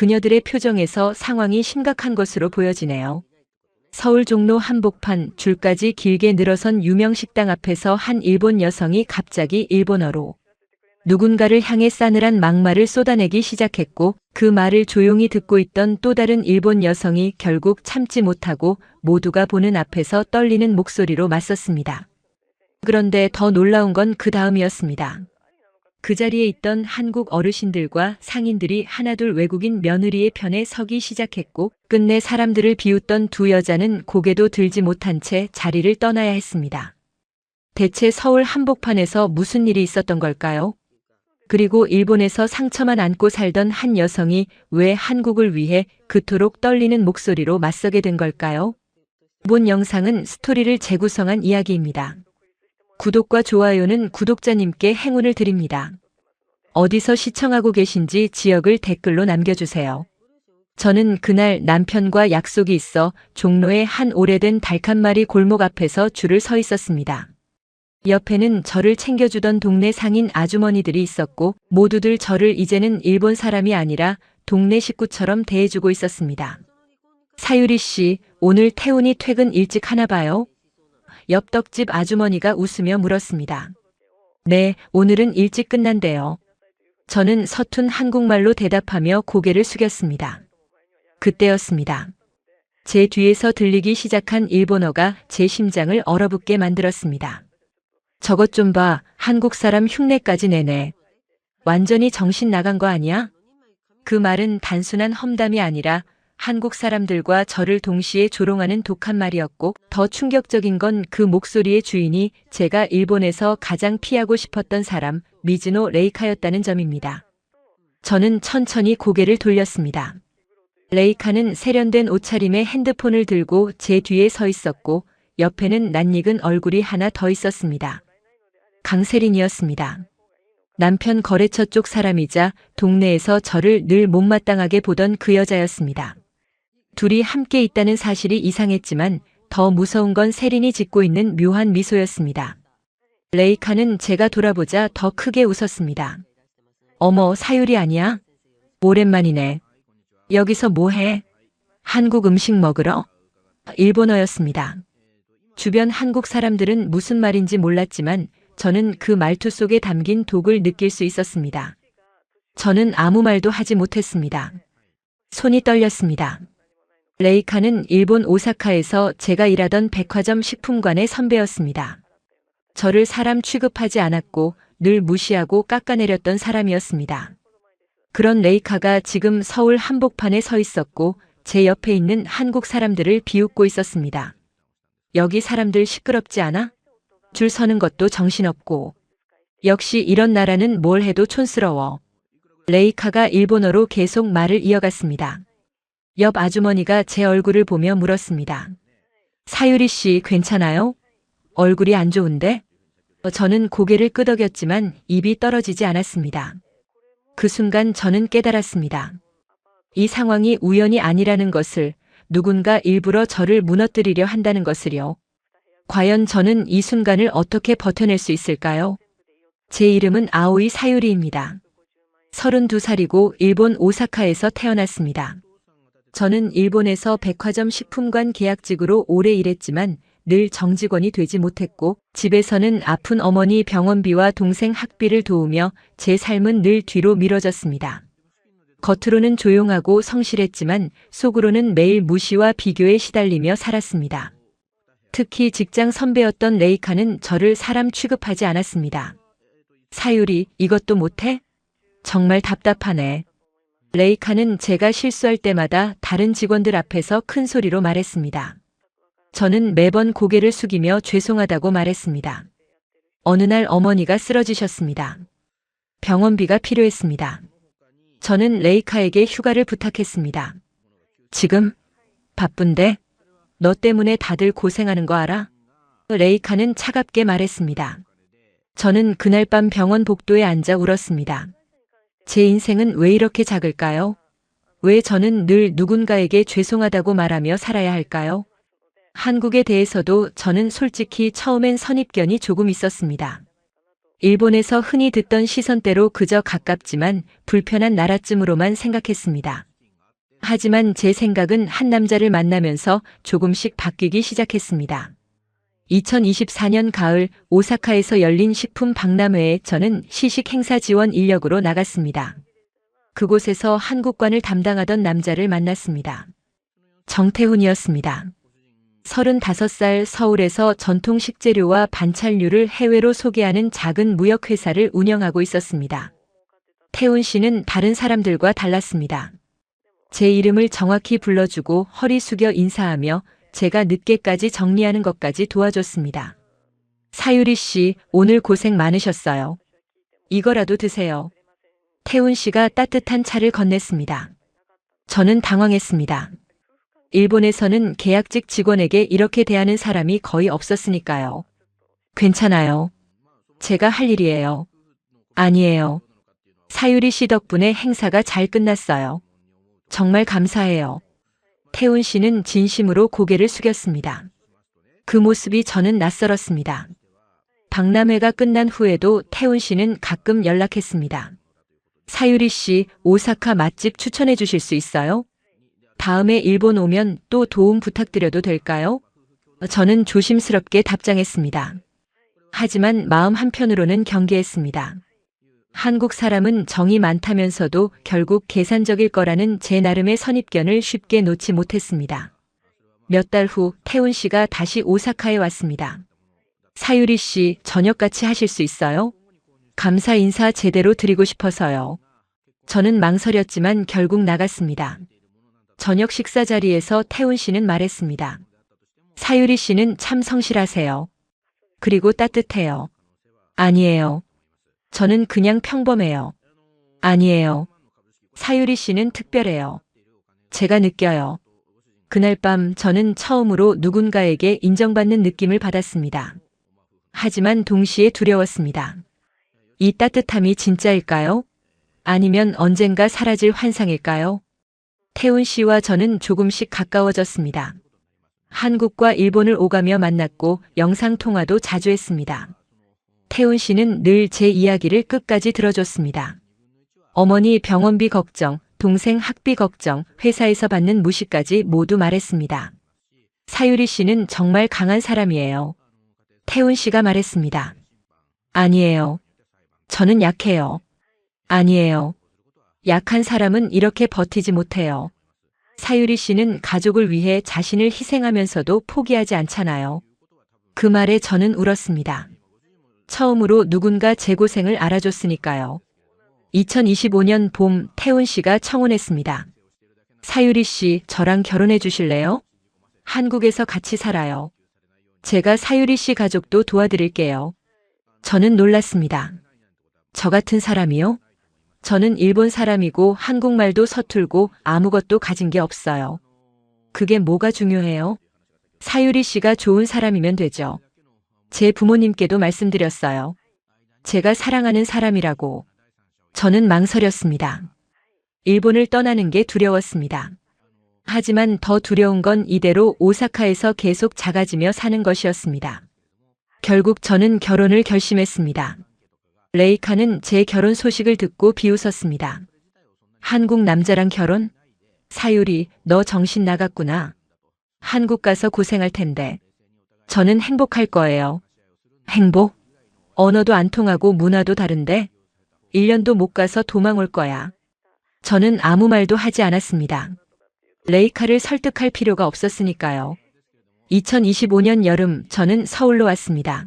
그녀들의 표정에서 상황이 심각한 것으로 보여지네요. 서울 종로 한복판 줄까지 길게 늘어선 유명 식당 앞에서 한 일본 여성이 갑자기 일본어로 누군가를 향해 싸늘한 막말을 쏟아내기 시작했고, 그 말을 조용히 듣고 있던 또 다른 일본 여성이 결국 참지 못하고 모두가 보는 앞에서 떨리는 목소리로 맞섰습니다. 그런데 더 놀라운 건 그 다음이었습니다. 그 자리에 있던 한국 어르신들과 상인들이 하나둘 외국인 며느리의 편에 서기 시작했고, 끝내 사람들을 비웃던 두 여자는 고개도 들지 못한 채 자리를 떠나야 했습니다. 대체 서울 한복판에서 무슨 일이 있었던 걸까요? 그리고 일본에서 상처만 안고 살던 한 여성이 왜 한국을 위해 그토록 떨리는 목소리로 맞서게 된 걸까요? 본 영상은 스토리를 재구성한 이야기입니다. 구독과 좋아요는 구독자님께 행운을 드립니다. 어디서 시청하고 계신지 지역을 댓글로 남겨주세요. 저는 그날 남편과 약속이 있어 종로의 한 오래된 닭 한 마리 골목 앞에서 줄을 서 있었습니다. 옆에는 저를 챙겨주던 동네 상인 아주머니들이 있었고, 모두들 저를 이제는 일본 사람이 아니라 동네 식구처럼 대해주고 있었습니다. 사유리 씨, 오늘 태훈이 퇴근 일찍 하나 봐요? 옆 떡집 아주머니가 웃으며 물었습니다. 네, 오늘은 일찍 끝난대요. 저는 서툰 한국말로 대답하며 고개를 숙였습니다. 그때였습니다. 제 뒤에서 들리기 시작한 일본어가 제 심장을 얼어붙게 만들었습니다. 저것 좀 봐, 한국 사람 흉내까지 내네. 완전히 정신 나간 거 아니야? 그 말은 단순한 험담이 아니라 한국 사람들과 저를 동시에 조롱하는 독한 말이었고, 더 충격적인 건 그 목소리의 주인이 제가 일본에서 가장 피하고 싶었던 사람, 미즈노 레이카였다는 점입니다. 저는 천천히 고개를 돌렸습니다. 레이카는 세련된 옷차림에 핸드폰을 들고 제 뒤에 서 있었고, 옆에는 낯익은 얼굴이 하나 더 있었습니다. 강세린이었습니다. 남편 거래처 쪽 사람이자 동네에서 저를 늘 못마땅하게 보던 그 여자였습니다. 둘이 함께 있다는 사실이 이상했지만 더 무서운 건 세린이 짓고 있는 묘한 미소였습니다. 레이카는 제가 돌아보자 더 크게 웃었습니다. 어머, 사유리 아니야? 오랜만이네. 여기서 뭐해? 한국 음식 먹으러? 일본어였습니다. 주변 한국 사람들은 무슨 말인지 몰랐지만 저는 그 말투 속에 담긴 독을 느낄 수 있었습니다. 저는 아무 말도 하지 못했습니다. 손이 떨렸습니다. 레이카는 일본 오사카에서 제가 일하던 백화점 식품관의 선배였습니다. 저를 사람 취급하지 않았고 늘 무시하고 깎아내렸던 사람이었습니다. 그런 레이카가 지금 서울 한복판에 서 있었고 제 옆에 있는 한국 사람들을 비웃고 있었습니다. 여기 사람들 시끄럽지 않아? 줄 서는 것도 정신없고. 역시 이런 나라는 뭘 해도 촌스러워. 레이카가 일본어로 계속 말을 이어갔습니다. 옆 아주머니가 제 얼굴을 보며 물었습니다. 사유리 씨 괜찮아요? 얼굴이 안 좋은데? 저는 고개를 끄덕였지만 입이 떨어지지 않았습니다. 그 순간 저는 깨달았습니다. 이 상황이 우연이 아니라는 것을, 누군가 일부러 저를 무너뜨리려 한다는 것을요. 과연 저는 이 순간을 어떻게 버텨낼 수 있을까요? 제 이름은 아오이 사유리입니다. 32살이고 일본 오사카에서 태어났습니다. 저는 일본에서 백화점 식품관 계약직으로 오래 일했지만 늘 정직원이 되지 못했고, 집에서는 아픈 어머니 병원비와 동생 학비를 도우며 제 삶은 늘 뒤로 미뤄졌습니다. 겉으로는 조용하고 성실했지만 속으로는 매일 무시와 비교에 시달리며 살았습니다. 특히 직장 선배였던 레이카는 저를 사람 취급하지 않았습니다. 사유리, 이것도 못해? 정말 답답하네. 레이카는 제가 실수할 때마다 다른 직원들 앞에서 큰 소리로 말했습니다. 저는 매번 고개를 숙이며 죄송하다고 말했습니다. 어느 날 어머니가 쓰러지셨습니다. 병원비가 필요했습니다. 저는 레이카에게 휴가를 부탁했습니다. 지금? 바쁜데? 너 때문에 다들 고생하는 거 알아? 레이카는 차갑게 말했습니다. 저는 그날 밤 병원 복도에 앉아 울었습니다. 제 인생은 왜 이렇게 작을까요? 왜 저는 늘 누군가에게 죄송하다고 말하며 살아야 할까요? 한국에 대해서도 저는 솔직히 처음엔 선입견이 조금 있었습니다. 일본에서 흔히 듣던 시선대로 그저 가깝지만 불편한 나라쯤으로만 생각했습니다. 하지만 제 생각은 한 남자를 만나면서 조금씩 바뀌기 시작했습니다. 2024년 가을 오사카에서 열린 식품 박람회에 저는 시식 행사 지원 인력으로 나갔습니다. 그곳에서 한국관을 담당하던 남자를 만났습니다. 정태훈이었습니다. 35살 서울에서 전통 식재료와 반찬류를 해외로 소개하는 작은 무역회사를 운영하고 있었습니다. 태훈 씨는 다른 사람들과 달랐습니다. 제 이름을 정확히 불러주고 허리 숙여 인사하며 제가 늦게까지 정리하는 것까지 도와줬습니다. 사유리 씨, 오늘 고생 많으셨어요. 이거라도 드세요. 태훈 씨가 따뜻한 차를 건넸습니다. 저는 당황했습니다. 일본에서는 계약직 직원에게 이렇게 대하는 사람이 거의 없었으니까요. 괜찮아요. 제가 할 일이에요. 아니에요. 사유리 씨 덕분에 행사가 잘 끝났어요. 정말 감사해요. 태훈 씨는 진심으로 고개를 숙였습니다. 그 모습이 저는 낯설었습니다. 박람회가 끝난 후에도 태훈 씨는 가끔 연락했습니다. 사유리 씨, 오사카 맛집 추천해 주실 수 있어요? 다음에 일본 오면 또 도움 부탁드려도 될까요? 저는 조심스럽게 답장했습니다. 하지만 마음 한편으로는 경계했습니다. 한국 사람은 정이 많다면서도 결국 계산적일 거라는 제 나름의 선입견을 쉽게 놓지 못했습니다. 몇 달 후 태훈 씨가 다시 오사카에 왔습니다. 사유리 씨, 저녁 같이 하실 수 있어요? 감사 인사 제대로 드리고 싶어서요. 저는 망설였지만 결국 나갔습니다. 저녁 식사 자리에서 태훈 씨는 말했습니다. 사유리 씨는 참 성실하세요. 그리고 따뜻해요. 아니에요. 저는 그냥 평범해요. 아니에요. 사유리 씨는 특별해요. 제가 느껴요. 그날 밤 저는 처음으로 누군가에게 인정받는 느낌을 받았습니다. 하지만 동시에 두려웠습니다. 이 따뜻함이 진짜일까요? 아니면 언젠가 사라질 환상일까요? 태훈 씨와 저는 조금씩 가까워졌습니다. 한국과 일본을 오가며 만났고 영상통화도 자주 했습니다. 태훈 씨는 늘 제 이야기를 끝까지 들어줬습니다. 어머니 병원비 걱정, 동생 학비 걱정, 회사에서 받는 무시까지 모두 말했습니다. 사유리 씨는 정말 강한 사람이에요. 태훈 씨가 말했습니다. 아니에요. 저는 약해요. 아니에요. 약한 사람은 이렇게 버티지 못해요. 사유리 씨는 가족을 위해 자신을 희생하면서도 포기하지 않잖아요. 그 말에 저는 울었습니다. 처음으로 누군가 제 고생을 알아줬으니까요. 2025년 봄 태훈 씨가 청혼했습니다. 사유리 씨, 저랑 결혼해 주실래요? 한국에서 같이 살아요. 제가 사유리 씨 가족도 도와드릴게요. 저는 놀랐습니다. 저 같은 사람이요? 저는 일본 사람이고 한국말도 서툴고 아무것도 가진 게 없어요. 그게 뭐가 중요해요? 사유리 씨가 좋은 사람이면 되죠. 제 부모님께도 말씀드렸어요. 제가 사랑하는 사람이라고. 저는 망설였습니다. 일본을 떠나는 게 두려웠습니다. 하지만 더 두려운 건 이대로 오사카에서 계속 작아지며 사는 것이었습니다. 결국 저는 결혼을 결심했습니다. 레이카는 제 결혼 소식을 듣고 비웃었습니다. 한국 남자랑 결혼? 사유리, 너 정신 나갔구나. 한국 가서 고생할 텐데. 저는 행복할 거예요. 행복? 언어도 안 통하고 문화도 다른데? 1년도 못 가서 도망 올 거야. 저는 아무 말도 하지 않았습니다. 레이카를 설득할 필요가 없었으니까요. 2025년 여름 저는 서울로 왔습니다.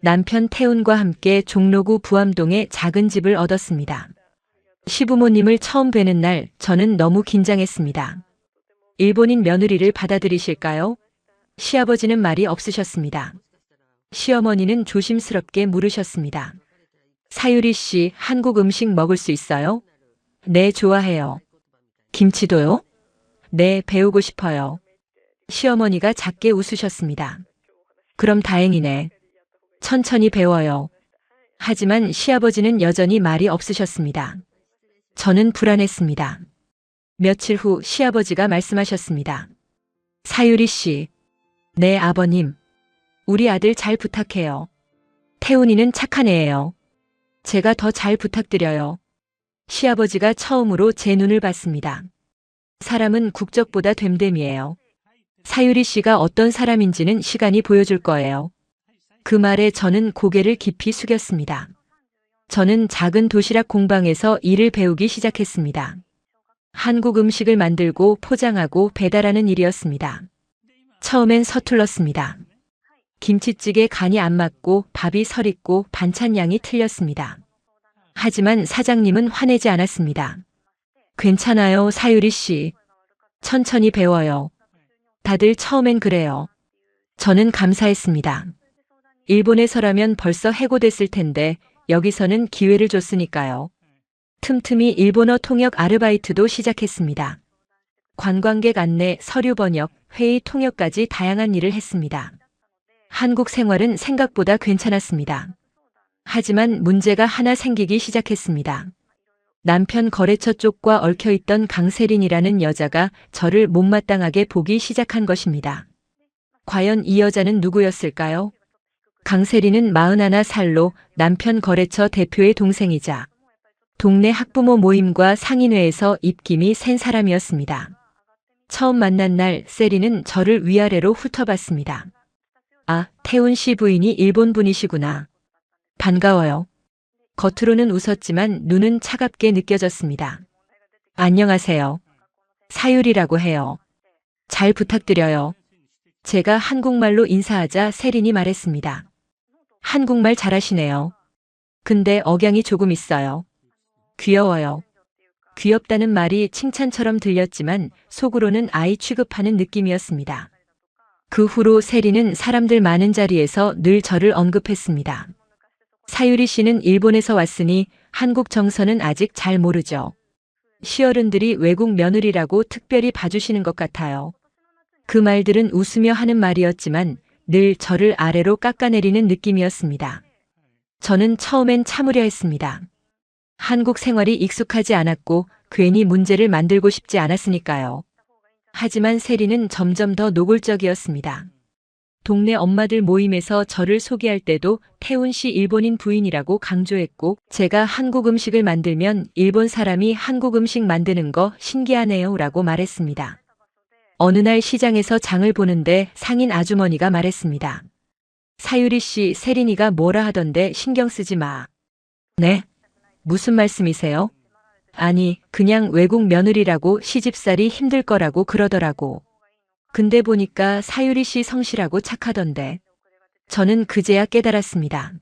남편 태훈과 함께 종로구 부암동에 작은 집을 얻었습니다. 시부모님을 처음 뵈는 날 저는 너무 긴장했습니다. 일본인 며느리를 받아들이실까요? 시아버지는 말이 없으셨습니다. 시어머니는 조심스럽게 물으셨습니다. 사유리 씨, 한국 음식 먹을 수 있어요? 네, 좋아해요. 김치도요? 네, 배우고 싶어요. 시어머니가 작게 웃으셨습니다. 그럼 다행이네. 천천히 배워요. 하지만 시아버지는 여전히 말이 없으셨습니다. 저는 불안했습니다. 며칠 후 시아버지가 말씀하셨습니다. 사유리 씨. 네, 아버님. 우리 아들 잘 부탁해요. 태훈이는 착한 애예요. 제가 더 잘 부탁드려요. 시아버지가 처음으로 제 눈을 봤습니다. 사람은 국적보다 됨됨이에요. 사유리 씨가 어떤 사람인지는 시간이 보여줄 거예요. 그 말에 저는 고개를 깊이 숙였습니다. 저는 작은 도시락 공방에서 일을 배우기 시작했습니다. 한국 음식을 만들고 포장하고 배달하는 일이었습니다. 처음엔 서툴렀습니다. 김치찌개 간이 안 맞고 밥이 설익고 반찬 양이 틀렸습니다. 하지만 사장님은 화내지 않았습니다. 괜찮아요, 사유리 씨. 천천히 배워요. 다들 처음엔 그래요. 저는 감사했습니다. 일본에서라면 벌써 해고됐을 텐데 여기서는 기회를 줬으니까요. 틈틈이 일본어 통역 아르바이트도 시작했습니다. 관광객 안내, 서류 번역, 회의 통역까지 다양한 일을 했습니다. 한국 생활은 생각보다 괜찮았습니다. 하지만 문제가 하나 생기기 시작했습니다. 남편 거래처 쪽과 얽혀있던 강세린이라는 여자가 저를 못마땅하게 보기 시작한 것입니다. 과연 이 여자는 누구였을까요? 강세린은 41살로 남편 거래처 대표의 동생이자 동네 학부모 모임과 상인회에서 입김이 센 사람이었습니다. 처음 만난 날 세린은 저를 위아래로 훑어봤습니다. 아, 태훈 씨 부인이 일본 분이시구나. 반가워요. 겉으로는 웃었지만 눈은 차갑게 느껴졌습니다. 안녕하세요. 사유리라고 해요. 잘 부탁드려요. 제가 한국말로 인사하자 세린이 말했습니다. 한국말 잘하시네요. 근데 억양이 조금 있어요. 귀여워요. 귀엽다는 말이 칭찬처럼 들렸지만 속으로는 아이 취급하는 느낌이었습니다. 그 후로 세린은 사람들 많은 자리에서 늘 저를 언급했습니다. 사유리 씨는 일본에서 왔으니 한국 정서는 아직 잘 모르죠. 시어른들이 외국 며느리라고 특별히 봐주시는 것 같아요. 그 말들은 웃으며 하는 말이었지만 늘 저를 아래로 깎아내리는 느낌이었습니다. 저는 처음엔 참으려 했습니다. 한국 생활이 익숙하지 않았고 괜히 문제를 만들고 싶지 않았으니까요. 하지만 세린은 점점 더 노골적이었습니다. 동네 엄마들 모임에서 저를 소개할 때도 태훈 씨 일본인 부인이라고 강조했고 제가 한국 음식을 만들면 일본 사람이 한국 음식 만드는 거 신기하네요 라고 말했습니다. 어느 날 시장에서 장을 보는데 상인 아주머니가 말했습니다. 사유리 씨, 세린이가 뭐라 하던데 신경 쓰지 마. 네? 무슨 말씀이세요? 아니, 그냥 외국 며느리라고 시집살이 힘들 거라고 그러더라고. 근데 보니까 사유리 씨 성실하고 착하던데. 저는 그제야 깨달았습니다.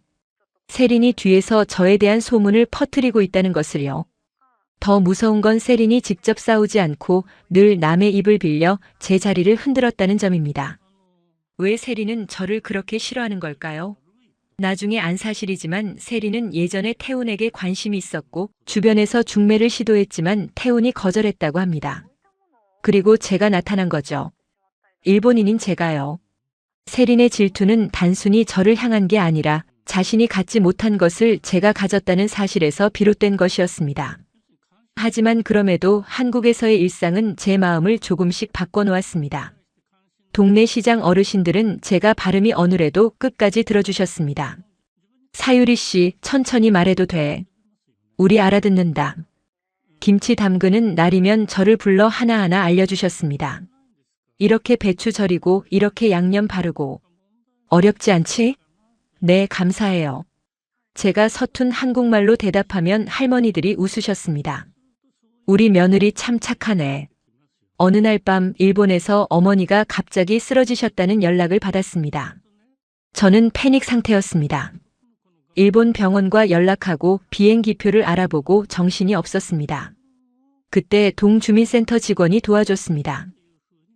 세린이 뒤에서 저에 대한 소문을 퍼뜨리고 있다는 것을요. 더 무서운 건 세린이 직접 싸우지 않고 늘 남의 입을 빌려 제 자리를 흔들었다는 점입니다. 왜 세린은 저를 그렇게 싫어하는 걸까요? 나중에 안 사실이지만 세린은 예전에 태훈에게 관심이 있었고 주변에서 중매를 시도했지만 태훈이 거절했다고 합니다. 그리고 제가 나타난 거죠. 일본인인 제가요. 세린의 질투는 단순히 저를 향한 게 아니라 자신이 갖지 못한 것을 제가 가졌다는 사실에서 비롯된 것이었습니다. 하지만 그럼에도 한국에서의 일상은 제 마음을 조금씩 바꿔놓았습니다. 동네 시장 어르신들은 제가 발음이 어눌해도 끝까지 들어주셨습니다. 사유리 씨, 천천히 말해도 돼. 우리 알아듣는다. 김치 담그는 날이면 저를 불러 하나하나 알려주셨습니다. 이렇게 배추 절이고 이렇게 양념 바르고. 어렵지 않지? 네, 감사해요. 제가 서툰 한국말로 대답하면 할머니들이 웃으셨습니다. 우리 며느리 참 착하네. 어느 날 밤 일본에서 어머니가 갑자기 쓰러지셨다는 연락을 받았습니다. 저는 패닉 상태였습니다. 일본 병원과 연락하고 비행기표를 알아보고 정신이 없었습니다. 그때 동주민센터 직원이 도와줬습니다.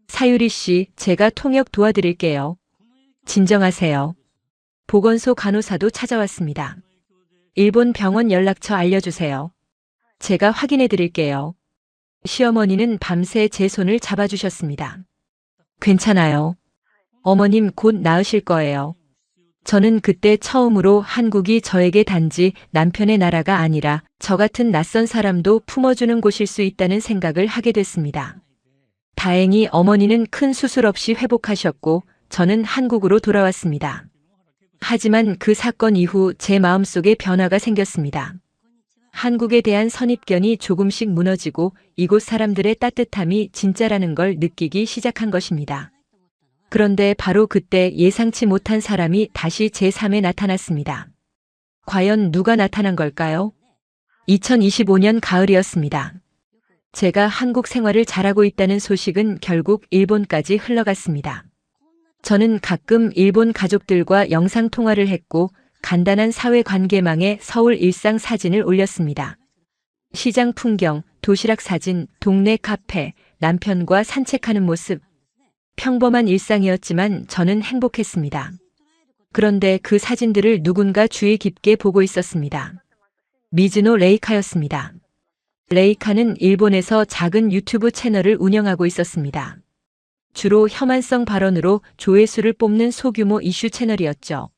사유리 씨, 제가 통역 도와드릴게요. 진정하세요. 보건소 간호사도 찾아왔습니다. 일본 병원 연락처 알려주세요. 제가 확인해 드릴게요. 시어머니는 밤새 제 손을 잡아주셨습니다. 괜찮아요. 어머님 곧 나으실 거예요. 저는 그때 처음으로 한국이 저에게 단지 남편의 나라가 아니라 저 같은 낯선 사람도 품어주는 곳일 수 있다는 생각을 하게 됐습니다. 다행히 어머니는 큰 수술 없이 회복하셨고 저는 한국으로 돌아왔습니다. 하지만 그 사건 이후 제 마음속에 변화가 생겼습니다. 한국에 대한 선입견이 조금씩 무너지고 이곳 사람들의 따뜻함이 진짜라는 걸 느끼기 시작한 것입니다. 그런데 바로 그때 예상치 못한 사람이 다시 제3에 나타났습니다. 과연 누가 나타난 걸까요? 2025년 가을이었습니다. 제가 한국 생활을 잘하고 있다는 소식은 결국 일본까지 흘러갔습니다. 저는 가끔 일본 가족들과 영상통화를 했고 간단한 사회관계망에 서울 일상 사진을 올렸습니다. 시장 풍경, 도시락 사진, 동네 카페, 남편과 산책하는 모습. 평범한 일상이었지만 저는 행복했습니다. 그런데 그 사진들을 누군가 주의 깊게 보고 있었습니다. 미즈노 레이카였습니다. 레이카는 일본에서 작은 유튜브 채널을 운영하고 있었습니다. 주로 혐한성 발언으로 조회수를 뽑는 소규모 이슈 채널이었죠.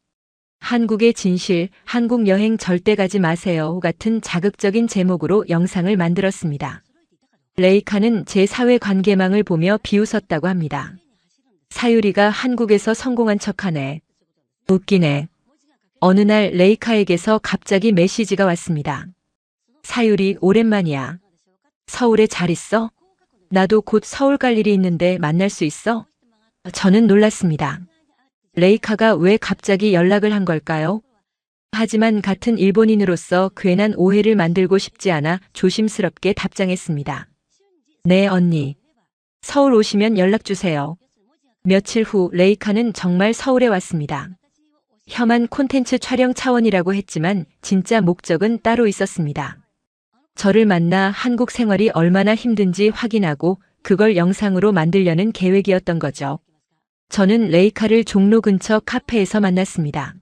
한국의 진실, 한국 여행 절대 가지 마세요 같은 자극적인 제목으로 영상을 만들었습니다. 레이카는 제 사회관계망을 보며 비웃었다고 합니다. 사유리가 한국에서 성공한 척하네. 웃기네. 어느 날 레이카에게서 갑자기 메시지가 왔습니다. 사유리, 오랜만이야. 서울에 잘 있어? 나도 곧 서울 갈 일이 있는데 만날 수 있어? 저는 놀랐습니다. 레이카가 왜 갑자기 연락을 한 걸까요? 하지만 같은 일본인으로서 괜한 오해를 만들고 싶지 않아 조심스럽게 답장했습니다. 네, 언니. 서울 오시면 연락 주세요. 며칠 후 레이카는 정말 서울에 왔습니다. 혐한 콘텐츠 촬영 차원이라고 했지만 진짜 목적은 따로 있었습니다. 저를 만나 한국 생활이 얼마나 힘든지 확인하고 그걸 영상으로 만들려는 계획이었던 거죠. 저는 레이카를 종로 근처 카페에서 만났습니다.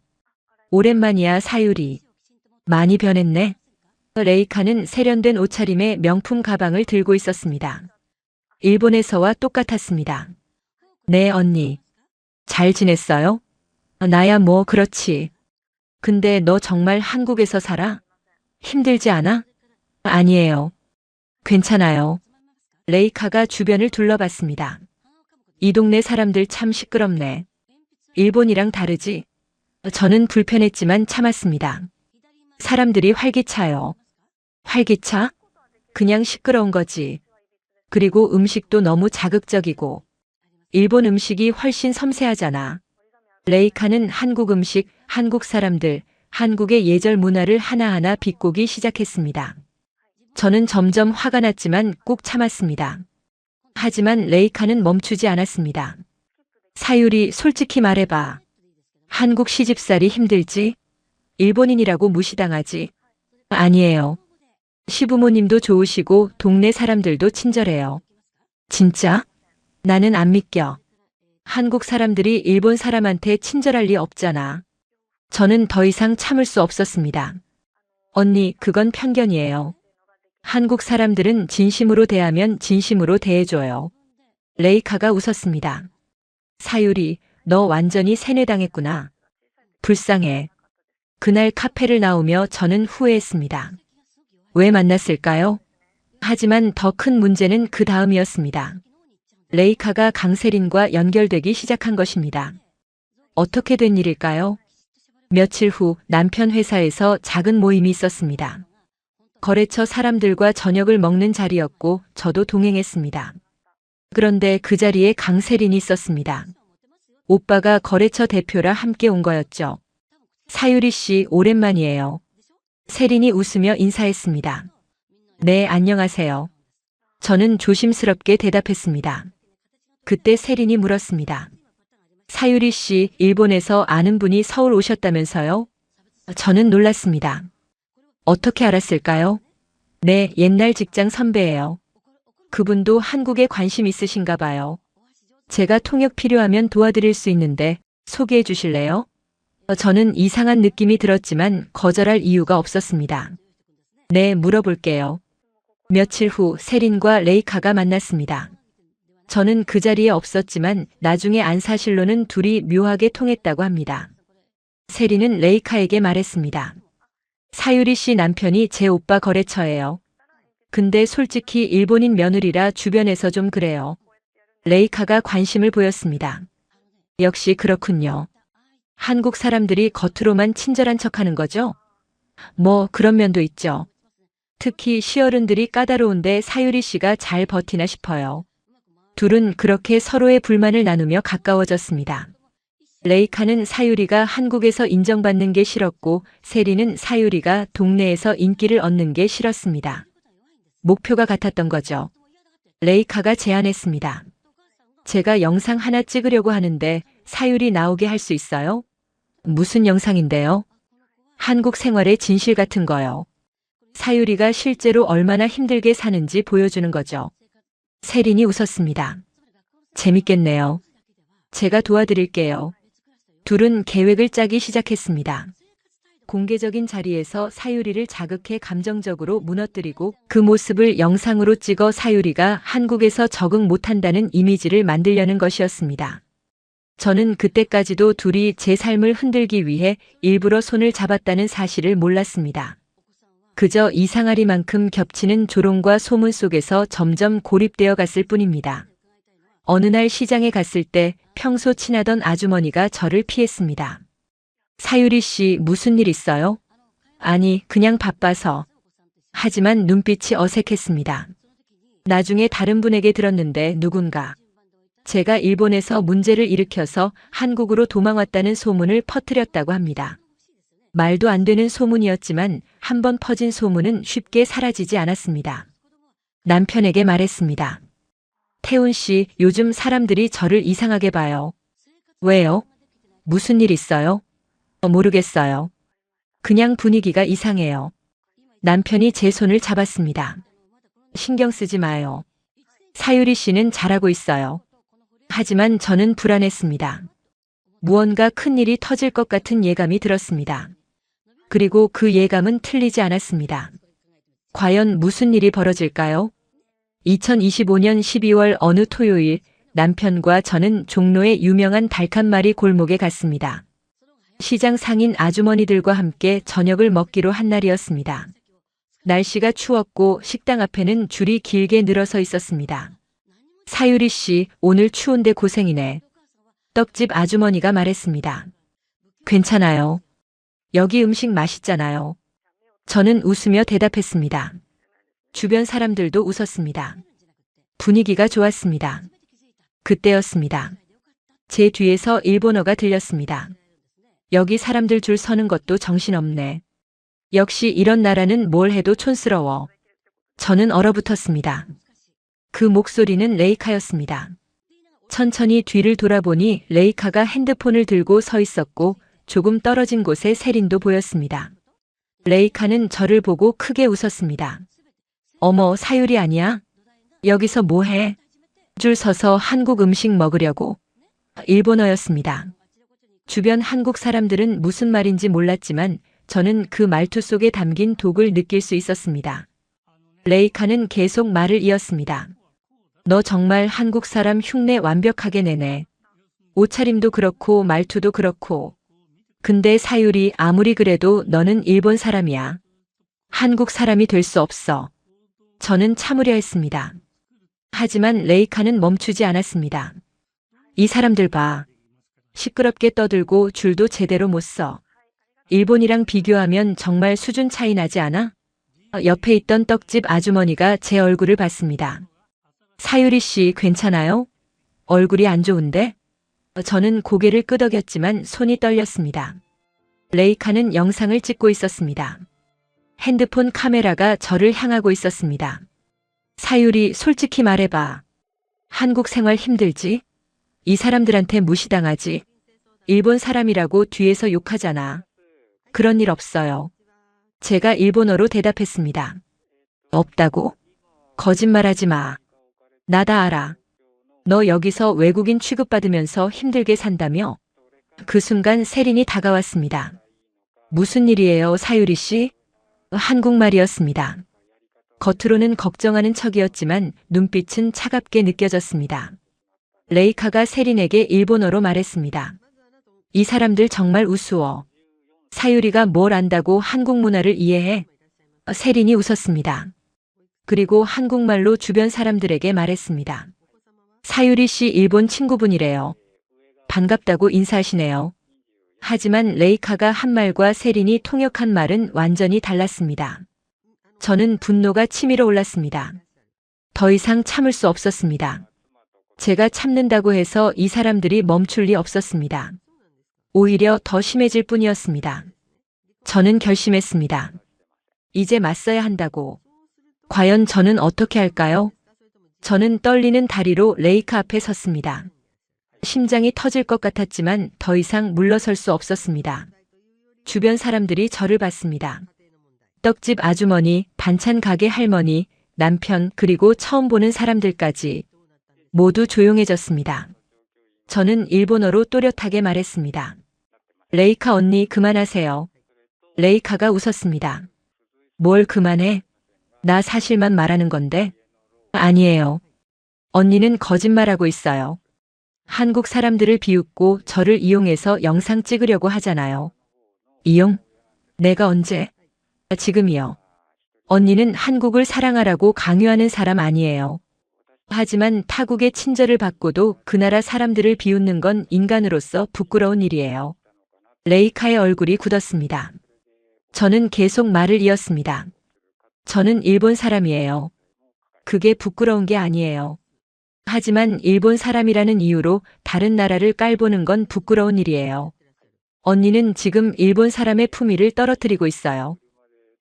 오랜만이야, 사유리. 많이 변했네. 레이카는 세련된 옷차림에 명품 가방을 들고 있었습니다. 일본에서와 똑같았습니다. 네, 언니. 잘 지냈어요? 나야 뭐 그렇지. 근데 너 정말 한국에서 살아? 힘들지 않아? 아니에요. 괜찮아요. 레이카가 주변을 둘러봤습니다. 이 동네 사람들 참 시끄럽네. 일본이랑 다르지? 저는 불편했지만 참았습니다. 사람들이 활기차요. 활기차? 그냥 시끄러운 거지. 그리고 음식도 너무 자극적이고. 일본 음식이 훨씬 섬세하잖아. 레이카는 한국 음식, 한국 사람들, 한국의 예절 문화를 하나하나 비꼬기 시작했습니다. 저는 점점 화가 났지만 꾹 참았습니다. 하지만 레이카는 멈추지 않았습니다. 사유리, 솔직히 말해봐. 한국 시집살이 힘들지? 일본인이라고 무시당하지? 아니에요. 시부모님도 좋으시고 동네 사람들도 친절해요. 진짜? 나는 안 믿겨. 한국 사람들이 일본 사람한테 친절할 리 없잖아. 저는 더 이상 참을 수 없었습니다. 언니, 그건 편견이에요. 한국 사람들은 진심으로 대하면 진심으로 대해줘요. 레이카가 웃었습니다. 사유리, 너 완전히 세뇌당했구나. 불쌍해. 그날 카페를 나오며 저는 후회했습니다. 왜 만났을까요? 하지만 더 큰 문제는 그 다음이었습니다. 레이카가 강세린과 연결되기 시작한 것입니다. 어떻게 된 일일까요? 며칠 후 남편 회사에서 작은 모임이 있었습니다. 거래처 사람들과 저녁을 먹는 자리였고 저도 동행했습니다. 그런데 그 자리에 강세린이 있었습니다. 오빠가 거래처 대표라 함께 온 거였죠. 사유리 씨, 오랜만이에요. 세린이 웃으며 인사했습니다. 네, 안녕하세요. 저는 조심스럽게 대답했습니다. 그때 세린이 물었습니다. 사유리 씨, 일본에서 아는 분이 서울 오셨다면서요? 저는 놀랐습니다. 어떻게 알았을까요? 네, 옛날 직장 선배예요. 그분도 한국에 관심 있으신가 봐요. 제가 통역 필요하면 도와드릴 수 있는데 소개해 주실래요? 저는 이상한 느낌이 들었지만 거절할 이유가 없었습니다. 네, 물어볼게요. 며칠 후 세린과 레이카가 만났습니다. 저는 그 자리에 없었지만 나중에 안사실로는 둘이 묘하게 통했다고 합니다. 세린은 레이카에게 말했습니다. 사유리 씨 남편이 제 오빠 거래처예요. 근데 솔직히 일본인 며느리라 주변에서 좀 그래요. 레이카가 관심을 보였습니다. 역시 그렇군요. 한국 사람들이 겉으로만 친절한 척하는 거죠? 뭐 그런 면도 있죠. 특히 시어른들이 까다로운데 사유리 씨가 잘 버티나 싶어요. 둘은 그렇게 서로의 불만을 나누며 가까워졌습니다. 레이카는 사유리가 한국에서 인정받는 게 싫었고 세리는 사유리가 동네에서 인기를 얻는 게 싫었습니다. 목표가 같았던 거죠. 레이카가 제안했습니다. 제가 영상 하나 찍으려고 하는데 사유리 나오게 할 수 있어요? 무슨 영상인데요? 한국 생활의 진실 같은 거요. 사유리가 실제로 얼마나 힘들게 사는지 보여주는 거죠. 세린이 웃었습니다. 재밌겠네요. 제가 도와드릴게요. 둘은 계획을 짜기 시작했습니다. 공개적인 자리에서 사유리를 자극해 감정적으로 무너뜨리고 그 모습을 영상으로 찍어 사유리가 한국에서 적응 못한다는 이미지를 만들려는 것이었습니다. 저는 그때까지도 둘이 제 삶을 흔들기 위해 일부러 손을 잡았다는 사실을 몰랐습니다. 그저 이상하리만큼 겹치는 조롱과 소문 속에서 점점 고립되어 갔을 뿐입니다. 어느 날 시장에 갔을 때 평소 친하던 아주머니가 저를 피했습니다. 사유리 씨 무슨 일 있어요? 아니, 그냥 바빠서. 하지만 눈빛이 어색했습니다. 나중에 다른 분에게 들었는데 누군가 제가 일본에서 문제를 일으켜서 한국으로 도망왔다는 소문을 퍼뜨렸다고 합니다. 말도 안 되는 소문이었지만 한번 퍼진 소문은 쉽게 사라지지 않았습니다. 남편에게 말했습니다. 태훈 씨, 요즘 사람들이 저를 이상하게 봐요. 왜요? 무슨 일 있어요? 모르겠어요. 그냥 분위기가 이상해요. 남편이 제 손을 잡았습니다. 신경 쓰지 마요. 사유리 씨는 잘하고 있어요. 하지만 저는 불안했습니다. 무언가 큰일이 터질 것 같은 예감이 들었습니다. 그리고 그 예감은 틀리지 않았습니다. 과연 무슨 일이 벌어질까요? 2025년 12월 어느 토요일 남편과 저는 종로의 유명한 달칸마리 골목에 갔습니다. 시장 상인 아주머니들과 함께 저녁을 먹기로 한 날이었습니다. 날씨가 추웠고 식당 앞에는 줄이 길게 늘어서 있었습니다. 사유리 씨, 오늘 추운데 고생이네. 떡집 아주머니가 말했습니다. 괜찮아요. 여기 음식 맛있잖아요. 저는 웃으며 대답했습니다. 주변 사람들도 웃었습니다. 분위기가 좋았습니다. 그때였습니다. 제 뒤에서 일본어가 들렸습니다. 여기 사람들 줄 서는 것도 정신없네. 역시 이런 나라는 뭘 해도 촌스러워. 저는 얼어붙었습니다. 그 목소리는 레이카였습니다. 천천히 뒤를 돌아보니 레이카가 핸드폰을 들고 서 있었고 조금 떨어진 곳에 세린도 보였습니다. 레이카는 저를 보고 크게 웃었습니다. 어머, 사유리 아니야? 여기서 뭐해? 줄 서서 한국 음식 먹으려고. 일본어였습니다. 주변 한국 사람들은 무슨 말인지 몰랐지만 저는 그 말투 속에 담긴 독을 느낄 수 있었습니다. 레이카는 계속 말을 이었습니다. 너 정말 한국 사람 흉내 완벽하게 내네. 옷차림도 그렇고 말투도 그렇고. 근데 사유리 아무리 그래도 너는 일본 사람이야. 한국 사람이 될 수 없어. 저는 참으려 했습니다. 하지만 레이카는 멈추지 않았습니다. 이 사람들 봐. 시끄럽게 떠들고 줄도 제대로 못 서. 일본이랑 비교하면 정말 수준 차이 나지 않아? 옆에 있던 떡집 아주머니가 제 얼굴을 봤습니다. 사유리 씨 괜찮아요? 얼굴이 안 좋은데? 저는 고개를 끄덕였지만 손이 떨렸습니다. 레이카는 영상을 찍고 있었습니다. 핸드폰 카메라가 저를 향하고 있었습니다. 사유리, 솔직히 말해봐. 한국 생활 힘들지? 이 사람들한테 무시당하지? 일본 사람이라고 뒤에서 욕하잖아. 그런 일 없어요. 제가 일본어로 대답했습니다. 없다고? 거짓말하지 마. 나 다 알아. 너 여기서 외국인 취급받으면서 힘들게 산다며? 그 순간 세린이 다가왔습니다. 무슨 일이에요, 사유리 씨? 한국말이었습니다. 겉으로는 걱정하는 척이었지만 눈빛은 차갑게 느껴졌습니다. 레이카가 세린에게 일본어로 말했습니다. 이 사람들 정말 우스워. 사유리가 뭘 안다고 한국 문화를 이해해? 세린이 웃었습니다. 그리고 한국말로 주변 사람들에게 말했습니다. 사유리 씨 일본 친구분이래요. 반갑다고 인사하시네요. 하지만 레이카가 한 말과 세린이 통역한 말은 완전히 달랐습니다. 저는 분노가 치밀어 올랐습니다. 더 이상 참을 수 없었습니다. 제가 참는다고 해서 이 사람들이 멈출 리 없었습니다. 오히려 더 심해질 뿐이었습니다. 저는 결심했습니다. 이제 맞서야 한다고. 과연 저는 어떻게 할까요? 저는 떨리는 다리로 레이카 앞에 섰습니다. 심장이 터질 것 같았지만 더 이상 물러설 수 없었습니다. 주변 사람들이 저를 봤습니다. 떡집 아주머니, 반찬 가게 할머니, 남편, 그리고 처음 보는 사람들까지 모두 조용해졌습니다. 저는 일본어로 또렷하게 말했습니다. 레이카 언니 그만하세요. 레이카가 웃었습니다. 뭘 그만해? 나 사실만 말하는 건데. 아니에요. 언니는 거짓말하고 있어요. 한국 사람들을 비웃고 저를 이용해서 영상 찍으려고 하잖아요. 이용? 내가 언제? 지금이요. 언니는 한국을 사랑하라고 강요하는 사람 아니에요. 하지만 타국의 친절을 받고도 그 나라 사람들을 비웃는 건 인간으로서 부끄러운 일이에요. 레이카의 얼굴이 굳었습니다. 저는 계속 말을 이었습니다. 저는 일본 사람이에요. 그게 부끄러운 게 아니에요. 하지만 일본 사람이라는 이유로 다른 나라를 깔보는 건 부끄러운 일이에요. 언니는 지금 일본 사람의 품위를 떨어뜨리고 있어요.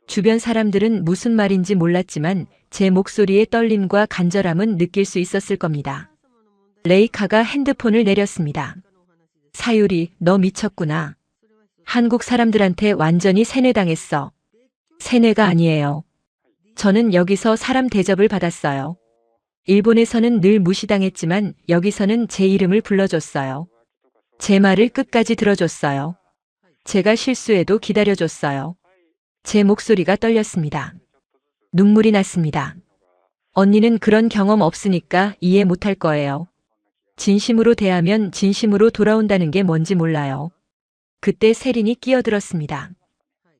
주변 사람들은 무슨 말인지 몰랐지만 제 목소리의 떨림과 간절함은 느낄 수 있었을 겁니다. 레이카가 핸드폰을 내렸습니다. 사유리, 너 미쳤구나. 한국 사람들한테 완전히 세뇌당했어. 세뇌가 아니에요. 저는 여기서 사람 대접을 받았어요. 일본에서는 늘 무시당했지만 여기서는 제 이름을 불러줬어요. 제 말을 끝까지 들어줬어요. 제가 실수해도 기다려줬어요. 제 목소리가 떨렸습니다. 눈물이 났습니다. 언니는 그런 경험 없으니까 이해 못할 거예요. 진심으로 대하면 진심으로 돌아온다는 게 뭔지 몰라요. 그때 세린이 끼어들었습니다.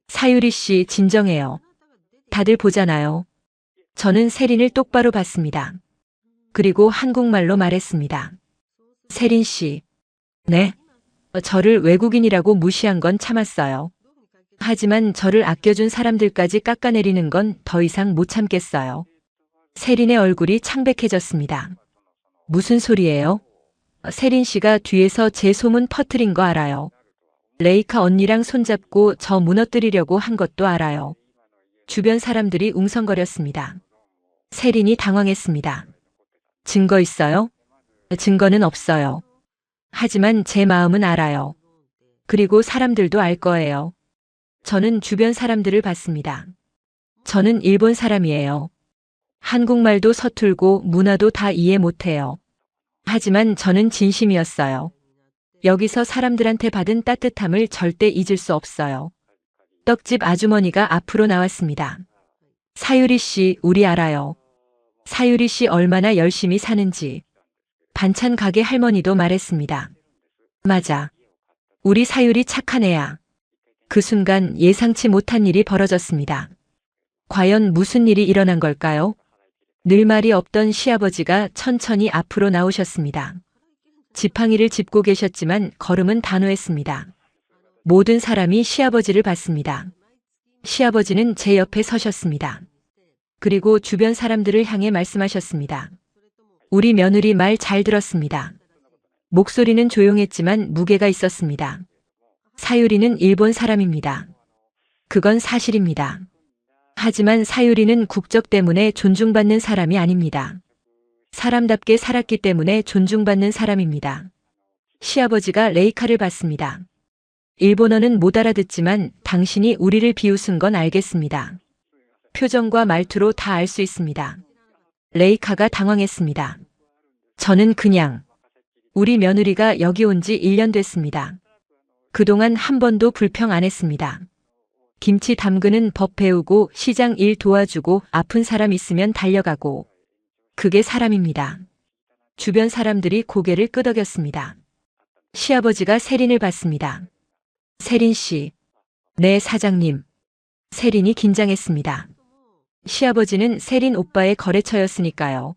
사유리 씨, 진정해요. 다들 보잖아요. 저는 세린을 똑바로 봤습니다. 그리고 한국말로 말했습니다. 세린 씨. 네? 저를 외국인이라고 무시한 건 참았어요. 하지만 저를 아껴준 사람들까지 깎아내리는 건 더 이상 못 참겠어요. 세린의 얼굴이 창백해졌습니다. 무슨 소리예요? 세린 씨가 뒤에서 제 소문 퍼뜨린 거 알아요. 레이카 언니랑 손잡고 저 무너뜨리려고 한 것도 알아요. 주변 사람들이 웅성거렸습니다. 세린이 당황했습니다. 증거 있어요? 증거는 없어요. 하지만 제 마음은 알아요. 그리고 사람들도 알 거예요. 저는 주변 사람들을 봤습니다. 저는 일본 사람이에요. 한국말도 서툴고 문화도 다 이해 못해요. 하지만 저는 진심이었어요. 여기서 사람들한테 받은 따뜻함을 절대 잊을 수 없어요. 떡집 아주머니가 앞으로 나왔습니다. 사유리 씨, 우리 알아요. 사유리 씨 얼마나 열심히 사는지. 반찬 가게 할머니도 말했습니다. 맞아. 우리 사유리 착한 애야. 그 순간 예상치 못한 일이 벌어졌습니다. 과연 무슨 일이 일어난 걸까요? 늘 말이 없던 시아버지가 천천히 앞으로 나오셨습니다. 지팡이를 짚고 계셨지만 걸음은 단호했습니다. 모든 사람이 시아버지를 봤습니다. 시아버지는 제 옆에 서셨습니다. 그리고 주변 사람들을 향해 말씀하셨습니다. 우리 며느리 말 잘 들었습니다. 목소리는 조용했지만 무게가 있었습니다. 사유리는 일본 사람입니다. 그건 사실입니다. 하지만 사유리는 국적 때문에 존중받는 사람이 아닙니다. 사람답게 살았기 때문에 존중받는 사람입니다. 시아버지가 레이카를 봤습니다. 일본어는 못 알아듣지만 당신이 우리를 비웃은 건 알겠습니다. 표정과 말투로 다 알 수 있습니다. 레이카가 당황했습니다. 저는 그냥 우리 며느리가 여기 온 지 1년 됐습니다. 그동안 한 번도 불평 안 했습니다. 김치 담그는 법 배우고 시장 일 도와주고 아픈 사람 있으면 달려가고. 그게 사람입니다. 주변 사람들이 고개를 끄덕였습니다. 시아버지가 세린을 봤습니다. 세린 씨. 네, 사장님. 세린이 긴장했습니다. 시아버지는 세린 오빠의 거래처였으니까요.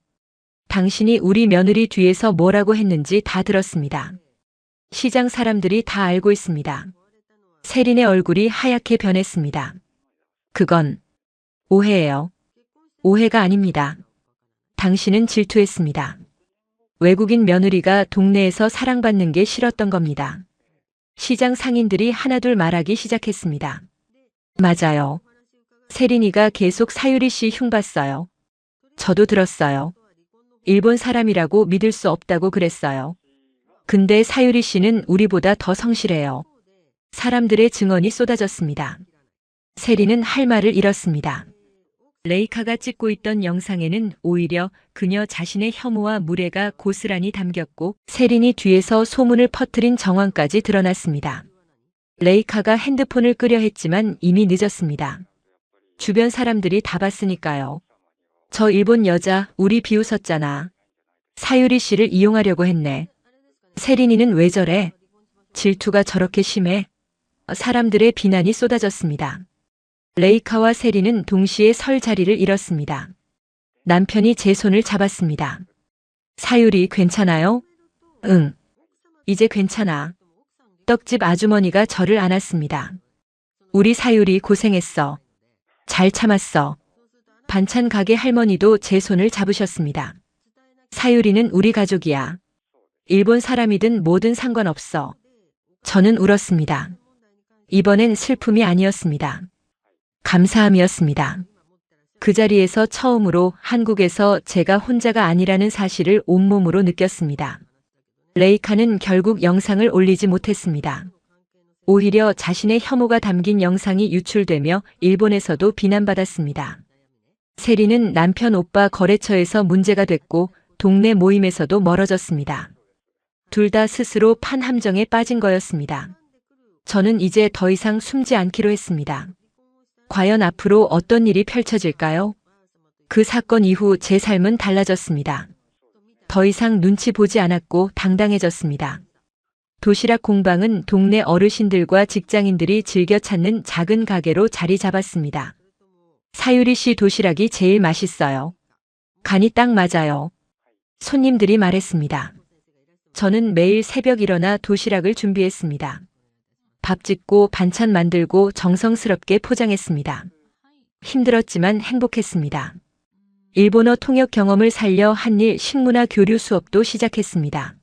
당신이 우리 며느리 뒤에서 뭐라고 했는지 다 들었습니다. 시장 사람들이 다 알고 있습니다. 세린의 얼굴이 하얗게 변했습니다. 그건 오해예요. 오해가 아닙니다. 당신은 질투했습니다. 외국인 며느리가 동네에서 사랑받는 게 싫었던 겁니다. 시장 상인들이 하나둘 말하기 시작했습니다. 맞아요. 세린이가 계속 사유리 씨 흉봤어요. 저도 들었어요. 일본 사람이라고 믿을 수 없다고 그랬어요. 근데 사유리 씨는 우리보다 더 성실해요. 사람들의 증언이 쏟아졌습니다. 세린은 할 말을 잃었습니다. 레이카가 찍고 있던 영상에는 오히려 그녀 자신의 혐오와 무례가 고스란히 담겼고 세린이 뒤에서 소문을 퍼뜨린 정황까지 드러났습니다. 레이카가 핸드폰을 끄려 했지만 이미 늦었습니다. 주변 사람들이 다 봤으니까요. 저 일본 여자 우리 비웃었잖아. 사유리 씨를 이용하려고 했네. 세린이는 왜 저래? 질투가 저렇게 심해? 사람들의 비난이 쏟아졌습니다. 레이카와 세린은 동시에 설 자리를 잃었습니다. 남편이 제 손을 잡았습니다. 사유리 괜찮아요? 응. 이제 괜찮아. 떡집 아주머니가 저를 안았습니다. 우리 사유리 고생했어. 잘 참았어. 반찬 가게 할머니도 제 손을 잡으셨습니다. 사유리는 우리 가족이야. 일본 사람이든 뭐든 상관없어. 저는 울었습니다. 이번엔 슬픔이 아니었습니다. 감사함이었습니다. 그 자리에서 처음으로 한국에서 제가 혼자가 아니라는 사실을 온몸으로 느꼈습니다. 레이카는 결국 영상을 올리지 못했습니다. 오히려 자신의 혐오가 담긴 영상이 유출되며 일본에서도 비난받았습니다. 세린은 남편 오빠 거래처에서 문제가 됐고 동네 모임에서도 멀어졌습니다. 둘 다 스스로 판 함정에 빠진 거였습니다. 저는 이제 더 이상 숨지 않기로 했습니다. 과연 앞으로 어떤 일이 펼쳐질까요? 그 사건 이후 제 삶은 달라졌습니다. 더 이상 눈치 보지 않았고 당당해졌습니다. 도시락 공방은 동네 어르신들과 직장인들이 즐겨 찾는 작은 가게로 자리 잡았습니다. 사유리 씨 도시락이 제일 맛있어요. 간이 딱 맞아요. 손님들이 말했습니다. 저는 매일 새벽 일어나 도시락을 준비했습니다. 밥 짓고 반찬 만들고 정성스럽게 포장했습니다. 힘들었지만 행복했습니다. 일본어 통역 경험을 살려 한일 식문화 교류 수업도 시작했습니다.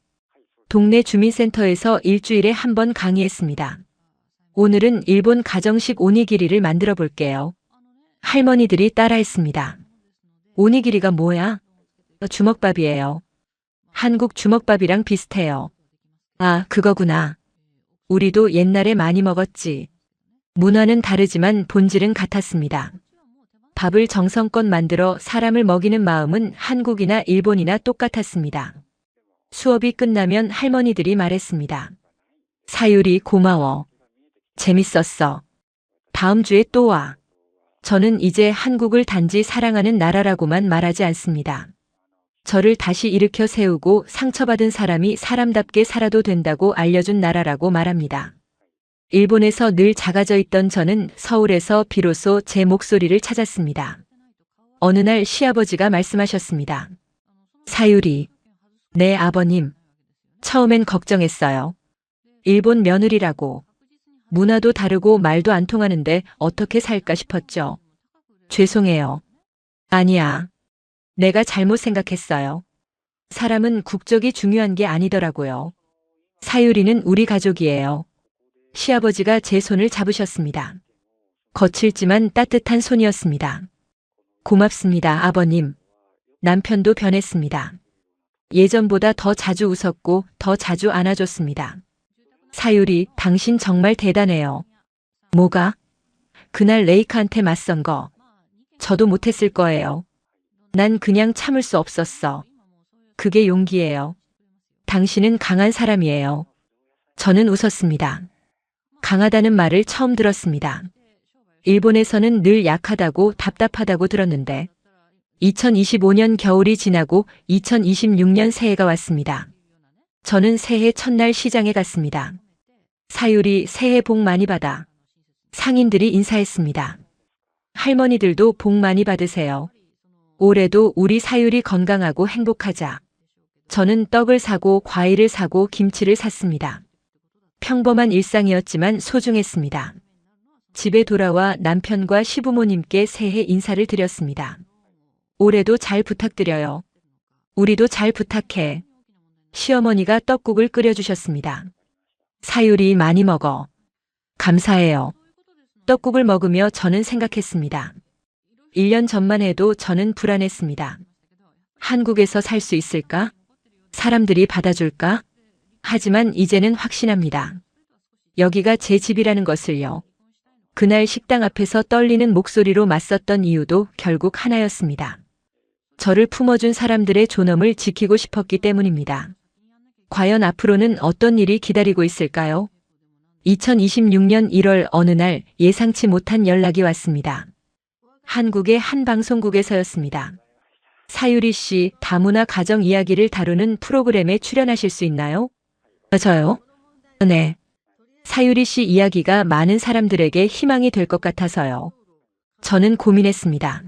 동네 주민센터에서 일주일에 한 번 강의했습니다. 오늘은 일본 가정식 오니기리를 만들어 볼게요. 할머니들이 따라했습니다. 오니기리가 뭐야? 주먹밥이에요. 한국 주먹밥이랑 비슷해요. 아, 그거구나. 우리도 옛날에 많이 먹었지. 문화는 다르지만 본질은 같았습니다. 밥을 정성껏 만들어 사람을 먹이는 마음은 한국이나 일본이나 똑같았습니다. 수업이 끝나면 할머니들이 말했습니다. 사유리 고마워. 재밌었어. 다음 주에 또 와. 저는 이제 한국을 단지 사랑하는 나라라고만 말하지 않습니다. 저를 다시 일으켜 세우고 상처받은 사람이 사람답게 살아도 된다고 알려준 나라라고 말합니다. 일본에서 늘 작아져 있던 저는 서울에서 비로소 제 목소리를 찾았습니다. 어느 날 시아버지가 말씀하셨습니다. 사유리, 네 아버님. 처음엔 걱정했어요. 일본 며느리라고. 문화도 다르고 말도 안 통하는데 어떻게 살까 싶었죠. 죄송해요. 아니야. 내가 잘못 생각했어요. 사람은 국적이 중요한 게 아니더라고요. 사유리는 우리 가족이에요. 시아버지가 제 손을 잡으셨습니다. 거칠지만 따뜻한 손이었습니다. 고맙습니다, 아버님. 남편도 변했습니다. 예전보다 더 자주 웃었고 더 자주 안아줬습니다. 사유리, 당신 정말 대단해요. 뭐가? 그날 레이카한테 맞선 거. 저도 못했을 거예요. 난 그냥 참을 수 없었어. 그게 용기예요. 당신은 강한 사람이에요. 저는 웃었습니다. 강하다는 말을 처음 들었습니다. 일본에서는 늘 약하다고 답답하다고 들었는데 2025년 겨울이 지나고 2026년 새해가 왔습니다. 저는 새해 첫날 시장에 갔습니다. 사유리 새해 복 많이 받아. 상인들이 인사했습니다. 할머니들도 복 많이 받으세요. 올해도 우리 사유리 건강하고 행복하자. 저는 떡을 사고 과일을 사고 김치를 샀습니다. 평범한 일상이었지만 소중했습니다. 집에 돌아와 남편과 시부모님께 새해 인사를 드렸습니다. 올해도 잘 부탁드려요. 우리도 잘 부탁해. 시어머니가 떡국을 끓여주셨습니다. 사유리 많이 먹어. 감사해요. 떡국을 먹으며 저는 생각했습니다. 1년 전만 해도 저는 불안했습니다. 한국에서 살 수 있을까? 사람들이 받아줄까? 하지만 이제는 확신합니다. 여기가 제 집이라는 것을요. 그날 식당 앞에서 떨리는 목소리로 맞섰던 이유도 결국 하나였습니다. 저를 품어준 사람들의 존엄을 지키고 싶었기 때문입니다. 과연 앞으로는 어떤 일이 기다리고 있을까요? 2026년 1월 어느 날 예상치 못한 연락이 왔습니다. 한국의 한 방송국에서였습니다. 사유리 씨, 다문화 가정 이야기를 다루는 프로그램에 출연하실 수 있나요? 저요? 네. 사유리 씨 이야기가 많은 사람들에게 희망이 될 것 같아서요. 저는 고민했습니다.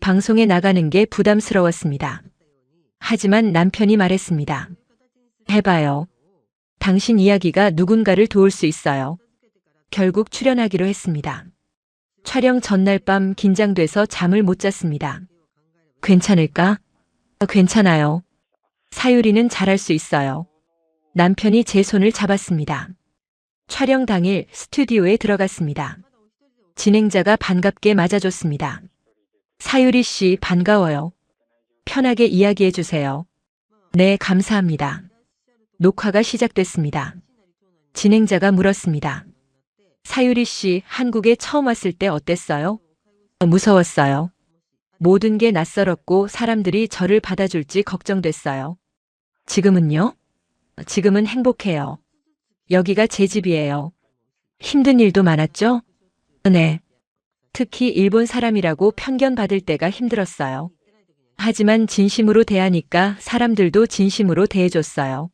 방송에 나가는 게 부담스러웠습니다. 하지만 남편이 말했습니다. 해봐요. 당신 이야기가 누군가를 도울 수 있어요. 결국 출연하기로 했습니다. 촬영 전날 밤 긴장돼서 잠을 못 잤습니다. 괜찮을까? 괜찮아요. 사유리는 잘할 수 있어요. 남편이 제 손을 잡았습니다. 촬영 당일 스튜디오에 들어갔습니다. 진행자가 반갑게 맞아줬습니다. 사유리 씨 반가워요. 편하게 이야기해 주세요. 네, 감사합니다. 녹화가 시작됐습니다. 진행자가 물었습니다. 사유리 씨, 한국에 처음 왔을 때 어땠어요? 무서웠어요. 모든 게 낯설었고 사람들이 저를 받아줄지 걱정됐어요. 지금은요? 지금은 행복해요. 여기가 제 집이에요. 힘든 일도 많았죠? 네. 특히 일본 사람이라고 편견받을 때가 힘들었어요. 하지만 진심으로 대하니까 사람들도 진심으로 대해줬어요.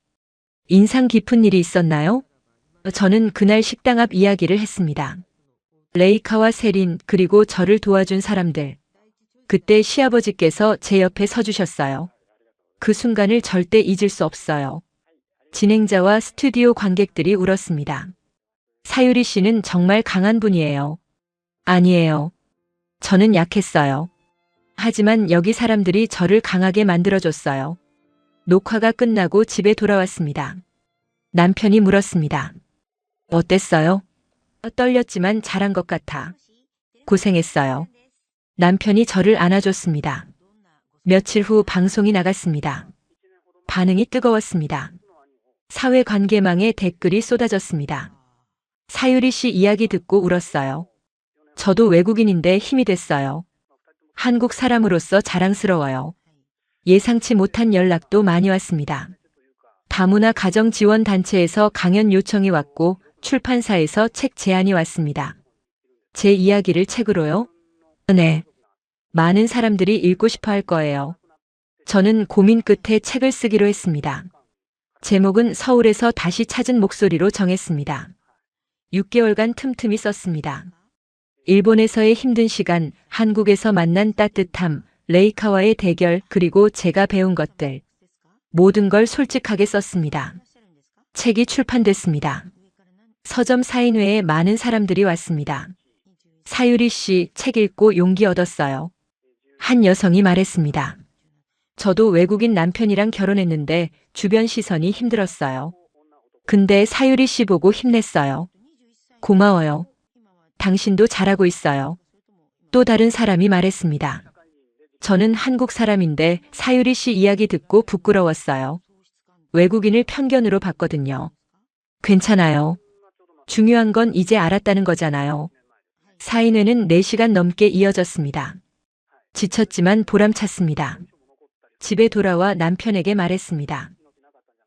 인상 깊은 일이 있었나요? 저는 그날 식당 앞 이야기를 했습니다. 레이카와 세린 그리고 저를 도와준 사람들. 그때 시아버지께서 제 옆에 서주셨어요. 그 순간을 절대 잊을 수 없어요. 진행자와 스튜디오 관객들이 울었습니다. 사유리 씨는 정말 강한 분이에요. 아니에요. 저는 약했어요. 하지만 여기 사람들이 저를 강하게 만들어줬어요. 녹화가 끝나고 집에 돌아왔습니다. 남편이 물었습니다. 어땠어요? 떨렸지만 잘한 것 같아. 고생했어요. 남편이 저를 안아줬습니다. 며칠 후 방송이 나갔습니다. 반응이 뜨거웠습니다. 사회관계망에 댓글이 쏟아졌습니다. 사유리 씨 이야기 듣고 울었어요. 저도 외국인인데 힘이 됐어요. 한국 사람으로서 자랑스러워요. 예상치 못한 연락도 많이 왔습니다. 다문화 가정 지원 단체에서 강연 요청이 왔고 출판사에서 책 제안이 왔습니다. 제 이야기를 책으로요? 네. 많은 사람들이 읽고 싶어 할 거예요. 저는 고민 끝에 책을 쓰기로 했습니다. 제목은 서울에서 다시 찾은 목소리로 정했습니다. 6개월간 틈틈이 썼습니다. 일본에서의 힘든 시간, 한국에서 만난 따뜻함, 레이카와의 대결, 그리고 제가 배운 것들. 모든 걸 솔직하게 썼습니다. 책이 출판됐습니다. 서점 사인회에 많은 사람들이 왔습니다. 사유리 씨 책 읽고 용기 얻었어요. 한 여성이 말했습니다. 저도 외국인 남편이랑 결혼했는데 주변 시선이 힘들었어요. 근데 사유리 씨 보고 힘냈어요. 고마워요. 당신도 잘하고 있어요. 또 다른 사람이 말했습니다. 저는 한국 사람인데 사유리 씨 이야기 듣고 부끄러웠어요. 외국인을 편견으로 봤거든요. 괜찮아요. 중요한 건 이제 알았다는 거잖아요. 사인회는 4시간 넘게 이어졌습니다. 지쳤지만 보람찼습니다. 집에 돌아와 남편에게 말했습니다.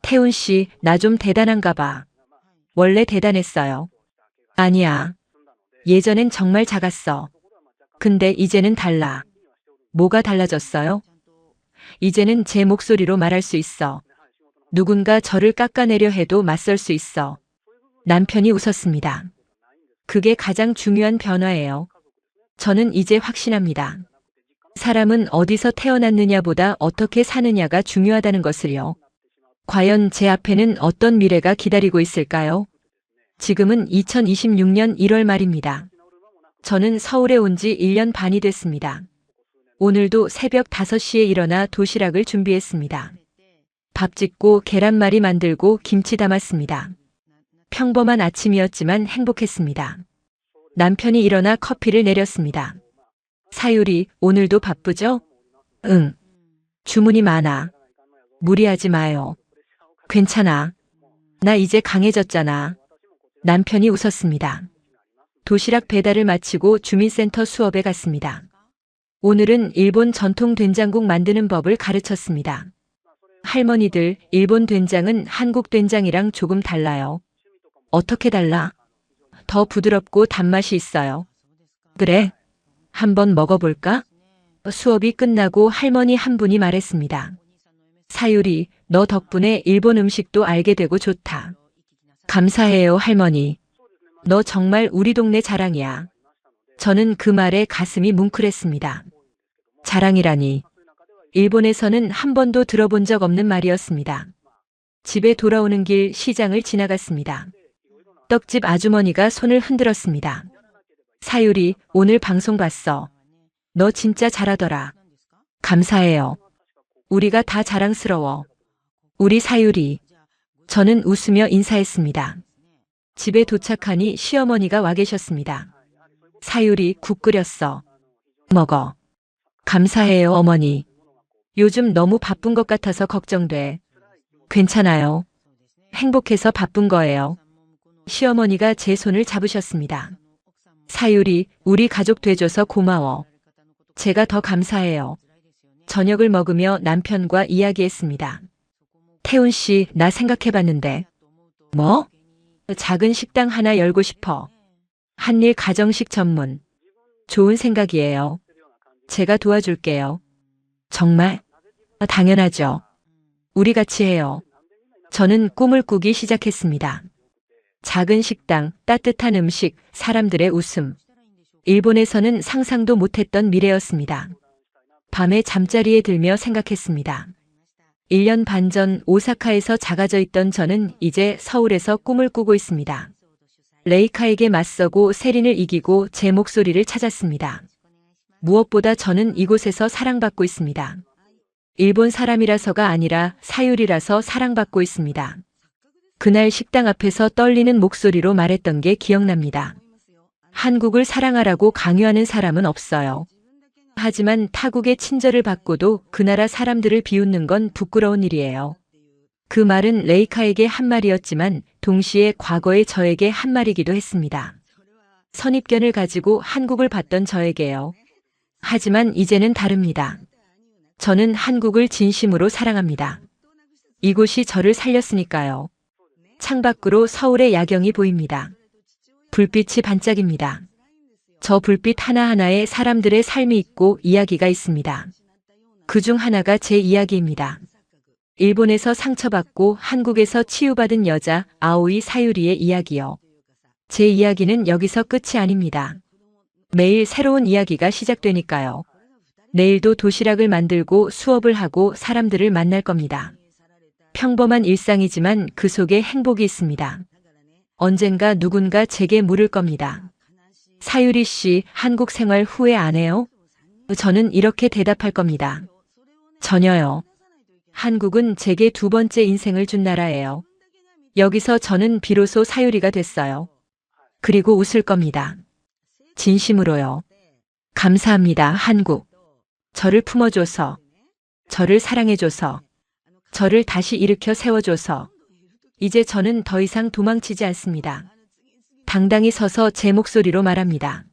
태훈 씨, 나 좀 대단한가 봐. 원래 대단했어요. 아니야. 예전엔 정말 작았어. 근데 이제는 달라. 뭐가 달라졌어요? 이제는 제 목소리로 말할 수 있어. 누군가 저를 깎아내려 해도 맞설 수 있어. 남편이 웃었습니다. 그게 가장 중요한 변화예요. 저는 이제 확신합니다. 사람은 어디서 태어났느냐보다 어떻게 사느냐가 중요하다는 것을요. 과연 제 앞에는 어떤 미래가 기다리고 있을까요? 지금은 2026년 1월 말입니다. 저는 서울에 온 지 1년 반이 됐습니다. 오늘도 새벽 5시에 일어나 도시락을 준비했습니다. 밥 짓고 계란말이 만들고 김치 담았습니다. 평범한 아침이었지만 행복했습니다. 남편이 일어나 커피를 내렸습니다. 사유리, 오늘도 바쁘죠? 응. 주문이 많아. 무리하지 마요. 괜찮아. 나 이제 강해졌잖아. 남편이 웃었습니다. 도시락 배달을 마치고 주민센터 수업에 갔습니다. 오늘은 일본 전통 된장국 만드는 법을 가르쳤습니다. 할머니들, 일본 된장은 한국 된장이랑 조금 달라요. 어떻게 달라? 더 부드럽고 단맛이 있어요. 그래? 한번 먹어볼까? 수업이 끝나고 할머니 한 분이 말했습니다. 사유리, 너 덕분에 일본 음식도 알게 되고 좋다. 감사해요, 할머니. 너 정말 우리 동네 자랑이야. 저는 그 말에 가슴이 뭉클했습니다. 자랑이라니. 일본에서는 한 번도 들어본 적 없는 말이었습니다. 집에 돌아오는 길 시장을 지나갔습니다. 떡집 아주머니가 손을 흔들었습니다. 사유리, 오늘 방송 봤어. 너 진짜 잘하더라. 감사해요. 우리가 다 자랑스러워. 우리 사유리. 저는 웃으며 인사했습니다. 집에 도착하니 시어머니가 와 계셨습니다. 사유리, 국 끓였어. 먹어. 감사해요, 어머니. 요즘 너무 바쁜 것 같아서 걱정돼. 괜찮아요. 행복해서 바쁜 거예요. 시어머니가 제 손을 잡으셨습니다. 사유리, 우리 가족 돼줘서 고마워. 제가 더 감사해요. 저녁을 먹으며 남편과 이야기했습니다. 태훈 씨, 나 생각해봤는데. 뭐? 작은 식당 하나 열고 싶어. 한일 가정식 전문. 좋은 생각이에요. 제가 도와줄게요. 정말? 당연하죠. 우리 같이 해요. 저는 꿈을 꾸기 시작했습니다. 작은 식당, 따뜻한 음식, 사람들의 웃음. 일본에서는 상상도 못했던 미래였습니다. 밤에 잠자리에 들며 생각했습니다. 1년 반 전 오사카에서 작아져 있던 저는 이제 서울에서 꿈을 꾸고 있습니다. 레이카에게 맞서고 세린을 이기고 제 목소리를 찾았습니다. 무엇보다 저는 이곳에서 사랑받고 있습니다. 일본 사람이라서가 아니라 사유리라서 사랑받고 있습니다. 그날 식당 앞에서 떨리는 목소리로 말했던 게 기억납니다. 한국을 사랑하라고 강요하는 사람은 없어요. 하지만 타국의 친절을 받고도 그 나라 사람들을 비웃는 건 부끄러운 일이에요. 그 말은 레이카에게 한 말이었지만 동시에 과거의 저에게 한 말이기도 했습니다. 선입견을 가지고 한국을 봤던 저에게요. 하지만 이제는 다릅니다. 저는 한국을 진심으로 사랑합니다. 이곳이 저를 살렸으니까요. 창밖으로 서울의 야경이 보입니다. 불빛이 반짝입니다. 저 불빛 하나하나에 사람들의 삶이 있고 이야기가 있습니다. 그중 하나가 제 이야기입니다. 일본에서 상처받고 한국에서 치유받은 여자 아오이 사유리의 이야기요. 제 이야기는 여기서 끝이 아닙니다. 매일 새로운 이야기가 시작되니까요. 내일도 도시락을 만들고 수업을 하고 사람들을 만날 겁니다. 평범한 일상이지만 그 속에 행복이 있습니다. 언젠가 누군가 제게 물을 겁니다. 사유리 씨, 한국 생활 후회 안 해요? 저는 이렇게 대답할 겁니다. 전혀요. 한국은 제게 두 번째 인생을 준 나라예요. 여기서 저는 비로소 사유리가 됐어요. 그리고 웃을 겁니다. 진심으로요. 감사합니다, 한국. 저를 품어줘서, 저를 사랑해줘서, 저를 다시 일으켜 세워줘서, 이제 저는 더 이상 도망치지 않습니다. 당당히 서서 제 목소리로 말합니다.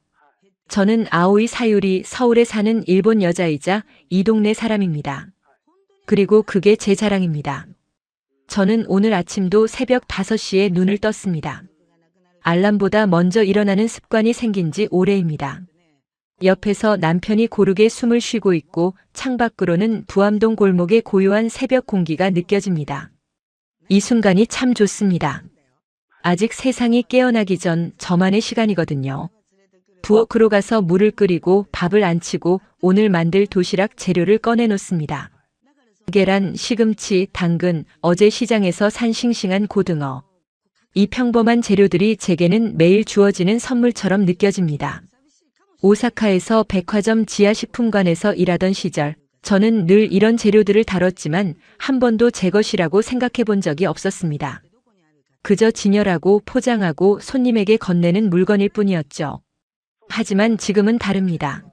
저는 아오이 사유리, 서울에 사는 일본 여자이자 이 동네 사람입니다. 그리고 그게 제 자랑입니다. 저는 오늘 아침도 새벽 5시에 눈을 떴습니다. 알람보다 먼저 일어나는 습관이 생긴 지 오래입니다. 옆에서 남편이 고르게 숨을 쉬고 있고 창밖으로는 부암동 골목의 고요한 새벽 공기가 느껴집니다. 이 순간이 참 좋습니다. 아직 세상이 깨어나기 전 저만의 시간이거든요. 부엌으로 가서 물을 끓이고 밥을 안치고 오늘 만들 도시락 재료를 꺼내놓습니다. 계란, 시금치, 당근, 어제 시장에서 산 싱싱한 고등어. 이 평범한 재료들이 제게는 매일 주어지는 선물처럼 느껴집니다. 오사카에서 백화점 지하식품관에서 일하던 시절, 저는 늘 이런 재료들을 다뤘지만 한 번도 제 것이라고 생각해 본 적이 없었습니다. 그저 진열하고 포장하고 손님에게 건네는 물건일 뿐이었죠. 하지만 지금은 다릅니다.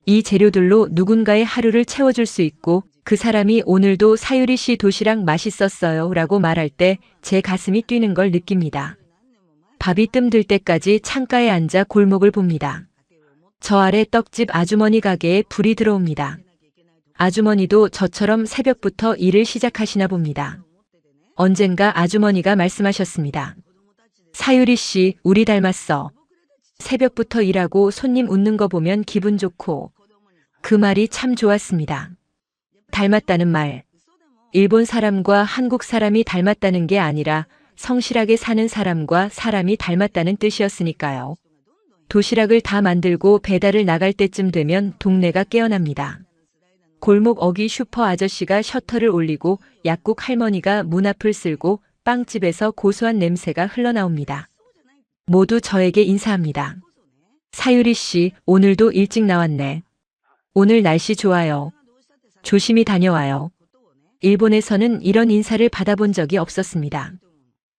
이 재료들로 누군가의 하루를 채워줄 수 있고 그 사람이 오늘도 사유리 씨 도시락 맛있었어요 라고 말할 때 제 가슴이 뛰는 걸 느낍니다. 밥이 뜸들 때까지 창가에 앉아 골목을 봅니다. 저 아래 떡집 아주머니 가게에 불이 들어옵니다. 아주머니도 저처럼 새벽부터 일을 시작하시나 봅니다. 언젠가 아주머니가 말씀하셨습니다. 사유리 씨, 우리 닮았어. 새벽부터 일하고 손님 웃는 거 보면 기분 좋고. 그 말이 참 좋았습니다. 닮았다는 말. 일본 사람과 한국 사람이 닮았다는 게 아니라 성실하게 사는 사람과 사람이 닮았다는 뜻이었으니까요. 도시락을 다 만들고 배달을 나갈 때쯤 되면 동네가 깨어납니다. 골목 어귀 슈퍼 아저씨가 셔터를 올리고 약국 할머니가 문 앞을 쓸고 빵집에서 고소한 냄새가 흘러나옵니다. 모두 저에게 인사합니다. 사유리 씨, 오늘도 일찍 나왔네. 오늘 날씨 좋아요. 조심히 다녀와요. 일본에서는 이런 인사를 받아본 적이 없었습니다.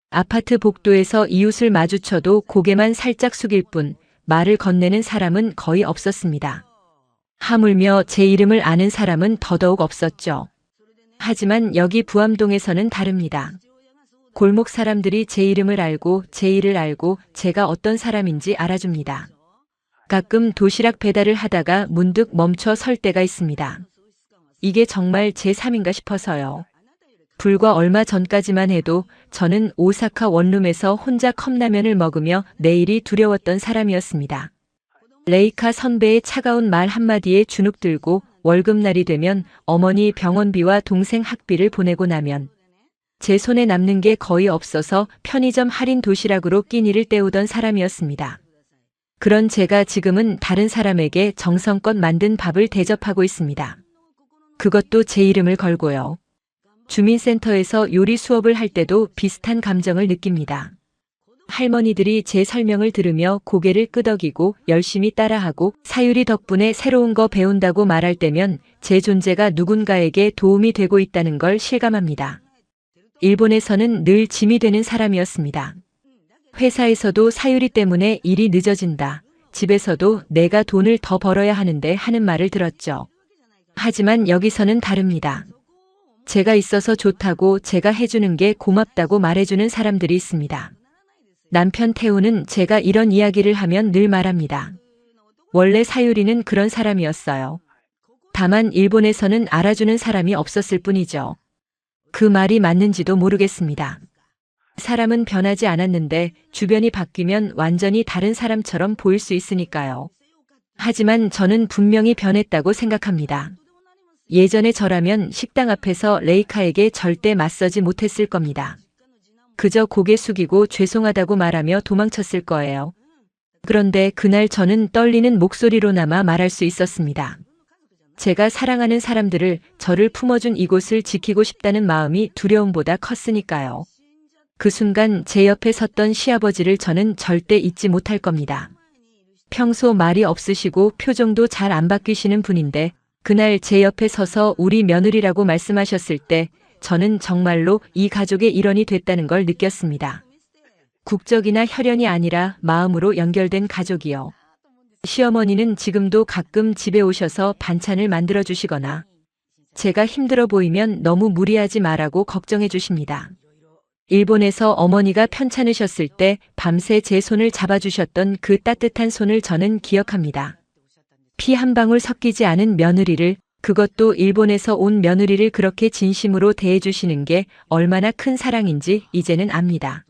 아파트 복도에서 이웃을 마주쳐도 고개만 살짝 숙일 뿐 말을 건네는 사람은 거의 없었습니다. 하물며 제 이름을 아는 사람은 더더욱 없었죠. 하지만 여기 부암동에서는 다릅니다. 골목 사람들이 제 이름을 알고 제 일을 알고 제가 어떤 사람인지 알아줍니다. 가끔 도시락 배달을 하다가 문득 멈춰 설 때가 있습니다. 이게 정말 제 삶인가 싶어서요. 불과 얼마 전까지만 해도 저는 오사카 원룸에서 혼자 컵라면을 먹으며 내일이 두려웠던 사람이었습니다. 레이카 선배의 차가운 말 한마디에 주눅 들고 월급날이 되면 어머니 병원비와 동생 학비를 보내고 나면 제 손에 남는 게 거의 없어서 편의점 할인 도시락으로 끼니를 때우던 사람이었습니다. 그런 제가 지금은 다른 사람에게 정성껏 만든 밥을 대접하고 있습니다. 그것도 제 이름을 걸고요. 주민센터에서 요리 수업을 할 때도 비슷한 감정을 느낍니다. 할머니들이 제 설명을 들으며 고개를 끄덕이고 열심히 따라하고 사유리 덕분에 새로운 거 배운다고 말할 때면 제 존재가 누군가에게 도움이 되고 있다는 걸 실감합니다. 일본에서는 늘 짐이 되는 사람이었습니다. 회사에서도 사유리 때문에 일이 늦어진다. 집에서도 내가 돈을 더 벌어야 하는데 하는 말을 들었죠. 하지만 여기서는 다릅니다. 제가 있어서 좋다고 제가 해주는 게 고맙다고 말해주는 사람들이 있습니다. 남편 태우는 제가 이런 이야기를 하면 늘 말합니다. 원래 사유리는 그런 사람이었어요. 다만 일본에서는 알아주는 사람이 없었을 뿐이죠. 그 말이 맞는지도 모르겠습니다. 사람은 변하지 않았는데 주변이 바뀌면 완전히 다른 사람처럼 보일 수 있으니까요. 하지만 저는 분명히 변했다고 생각합니다. 예전에 저라면 식당 앞에서 레이카에게 절대 맞서지 못했을 겁니다. 그저 고개 숙이고 죄송하다고 말하며 도망쳤을 거예요. 그런데 그날 저는 떨리는 목소리로나마 말할 수 있었습니다. 제가 사랑하는 사람들을 저를 품어준 이곳을 지키고 싶다는 마음이 두려움보다 컸으니까요. 그 순간 제 옆에 섰던 시아버지를 저는 절대 잊지 못할 겁니다. 평소 말이 없으시고 표정도 잘 안 바뀌시는 분인데 그날 제 옆에 서서 우리 며느리라고 말씀하셨을 때 저는 정말로 이 가족의 일원이 됐다는 걸 느꼈습니다. 국적이나 혈연이 아니라 마음으로 연결된 가족이요. 시어머니는 지금도 가끔 집에 오셔서 반찬을 만들어 주시거나 제가 힘들어 보이면 너무 무리하지 말라고 걱정해 주십니다. 일본에서 어머니가 편찮으셨을 때 밤새 제 손을 잡아주셨던 그 따뜻한 손을 저는 기억합니다. 피 한 방울 섞이지 않은 며느리를, 그것도 일본에서 온 며느리를 그렇게 진심으로 대해주시는 게 얼마나 큰 사랑인지 이제는 압니다.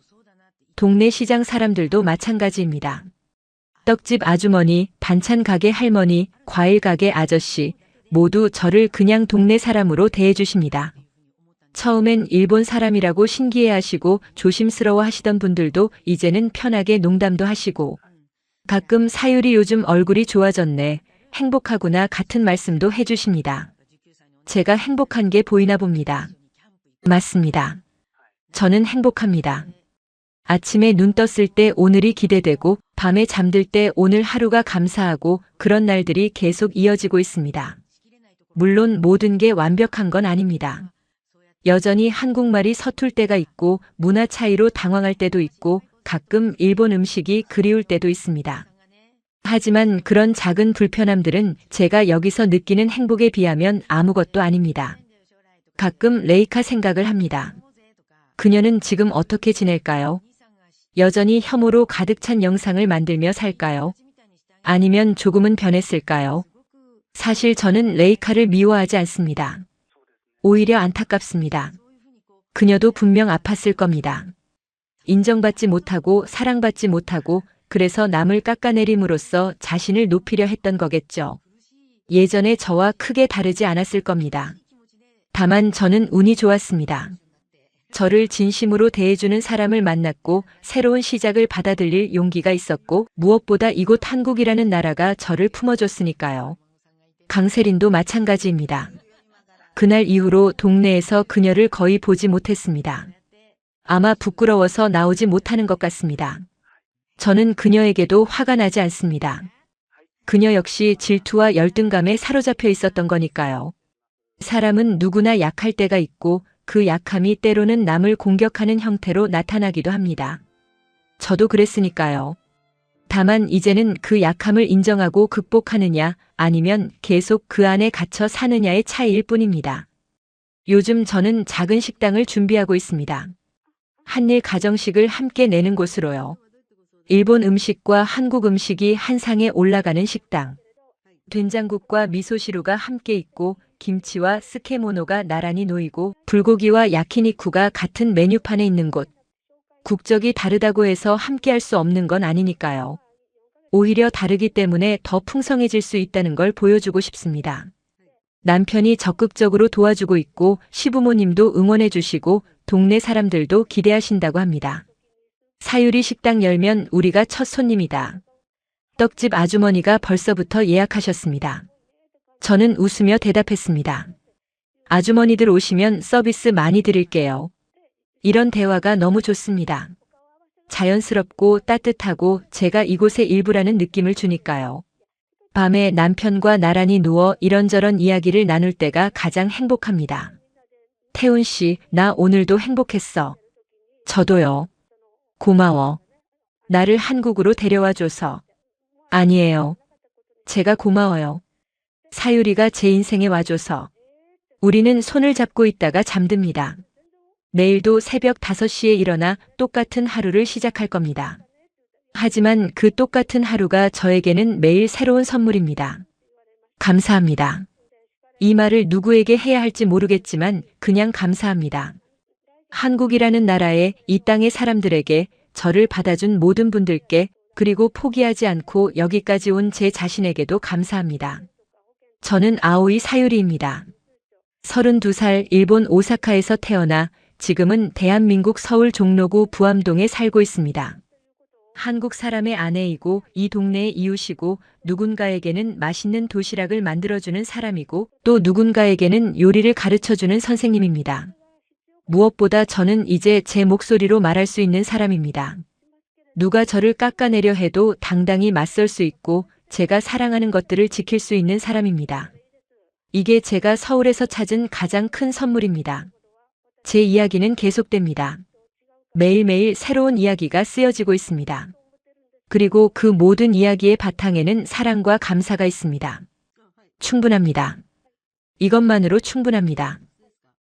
동네 시장 사람들도 마찬가지입니다. 떡집 아주머니, 반찬 가게 할머니, 과일 가게 아저씨 모두 저를 그냥 동네 사람으로 대해주십니다. 처음엔 일본 사람이라고 신기해하시고 조심스러워 하시던 분들도 이제는 편하게 농담도 하시고 가끔 사유리 요즘 얼굴이 좋아졌네, 행복하구나 같은 말씀도 해주십니다. 제가 행복한 게 보이나 봅니다. 맞습니다. 저는 행복합니다. 아침에 눈 떴을 때 오늘이 기대되고 밤에 잠들 때 오늘 하루가 감사하고 그런 날들이 계속 이어지고 있습니다. 물론 모든 게 완벽한 건 아닙니다. 여전히 한국말이 서툴 때가 있고 문화 차이로 당황할 때도 있고 가끔 일본 음식이 그리울 때도 있습니다. 하지만 그런 작은 불편함들은 제가 여기서 느끼는 행복에 비하면 아무것도 아닙니다. 가끔 레이카 생각을 합니다. 그녀는 지금 어떻게 지낼까요? 여전히 혐오로 가득 찬 영상을 만들며 살까요? 아니면 조금은 변했을까요? 사실 저는 레이카를 미워하지 않습니다. 오히려 안타깝습니다. 그녀도 분명 아팠을 겁니다. 인정받지 못하고 사랑받지 못하고 그래서 남을 깎아내림으로써 자신을 높이려 했던 거겠죠. 예전에 저와 크게 다르지 않았을 겁니다. 다만 저는 운이 좋았습니다. 저를 진심으로 대해주는 사람을 만났고 새로운 시작을 받아들일 용기가 있었고 무엇보다 이곳 한국이라는 나라가 저를 품어줬으니까요. 강세린도 마찬가지입니다. 그날 이후로 동네에서 그녀를 거의 보지 못했습니다. 아마 부끄러워서 나오지 못하는 것 같습니다. 저는 그녀에게도 화가 나지 않습니다. 그녀 역시 질투와 열등감에 사로잡혀 있었던 거니까요. 사람은 누구나 약할 때가 있고 그 약함이 때로는 남을 공격하는 형태로 나타나기도 합니다. 저도 그랬으니까요. 다만 이제는 그 약함을 인정하고 극복하느냐 아니면 계속 그 안에 갇혀 사느냐의 차이일 뿐입니다. 요즘 저는 작은 식당을 준비하고 있습니다. 한일 가정식을 함께 내는 곳으로요. 일본 음식과 한국 음식이 한 상에 올라가는 식당. 된장국과 미소시루가 함께 있고 김치와 스케모노가 나란히 놓이고 불고기와 야키니쿠가 같은 메뉴판에 있는 곳. 국적이 다르다고 해서 함께할 수 없는 건 아니니까요. 오히려 다르기 때문에 더 풍성해질 수 있다는 걸 보여주고 싶습니다. 남편이 적극적으로 도와주고 있고 시부모님도 응원해 주시고 동네 사람들도 기대하신다고 합니다. 사유리 식당 열면 우리가 첫 손님이다. 떡집 아주머니가 벌써부터 예약하셨습니다. 저는 웃으며 대답했습니다. 아주머니들 오시면 서비스 많이 드릴게요. 이런 대화가 너무 좋습니다. 자연스럽고 따뜻하고 제가 이곳의 일부라는 느낌을 주니까요. 밤에 남편과 나란히 누워 이런저런 이야기를 나눌 때가 가장 행복합니다. 태훈 씨, 나 오늘도 행복했어. 저도요. 고마워. 나를 한국으로 데려와줘서. 아니에요. 제가 고마워요. 사유리가 제 인생에 와줘서. 우리는 손을 잡고 있다가 잠듭니다. 내일도 새벽 5시에 일어나 똑같은 하루를 시작할 겁니다. 하지만 그 똑같은 하루가 저에게는 매일 새로운 선물입니다. 감사합니다. 이 말을 누구에게 해야 할지 모르겠지만 그냥 감사합니다. 한국이라는 나라에 이 땅의 사람들에게 저를 받아준 모든 분들께 그리고 포기하지 않고 여기까지 온 제 자신에게도 감사합니다. 저는 아오이 사유리입니다. 32살 일본 오사카에서 태어나 지금은 대한민국 서울 종로구 부암동에 살고 있습니다. 한국 사람의 아내이고 이 동네의 이웃이고 누군가에게는 맛있는 도시락을 만들어주는 사람이고 또 누군가에게는 요리를 가르쳐주는 선생님입니다. 무엇보다 저는 이제 제 목소리로 말할 수 있는 사람입니다. 누가 저를 깎아내려 해도 당당히 맞설 수 있고 제가 사랑하는 것들을 지킬 수 있는 사람입니다. 이게 제가 서울에서 찾은 가장 큰 선물입니다. 제 이야기는 계속됩니다. 매일매일 새로운 이야기가 쓰여지고 있습니다. 그리고 그 모든 이야기의 바탕에는 사랑과 감사가 있습니다. 충분합니다. 이것만으로 충분합니다.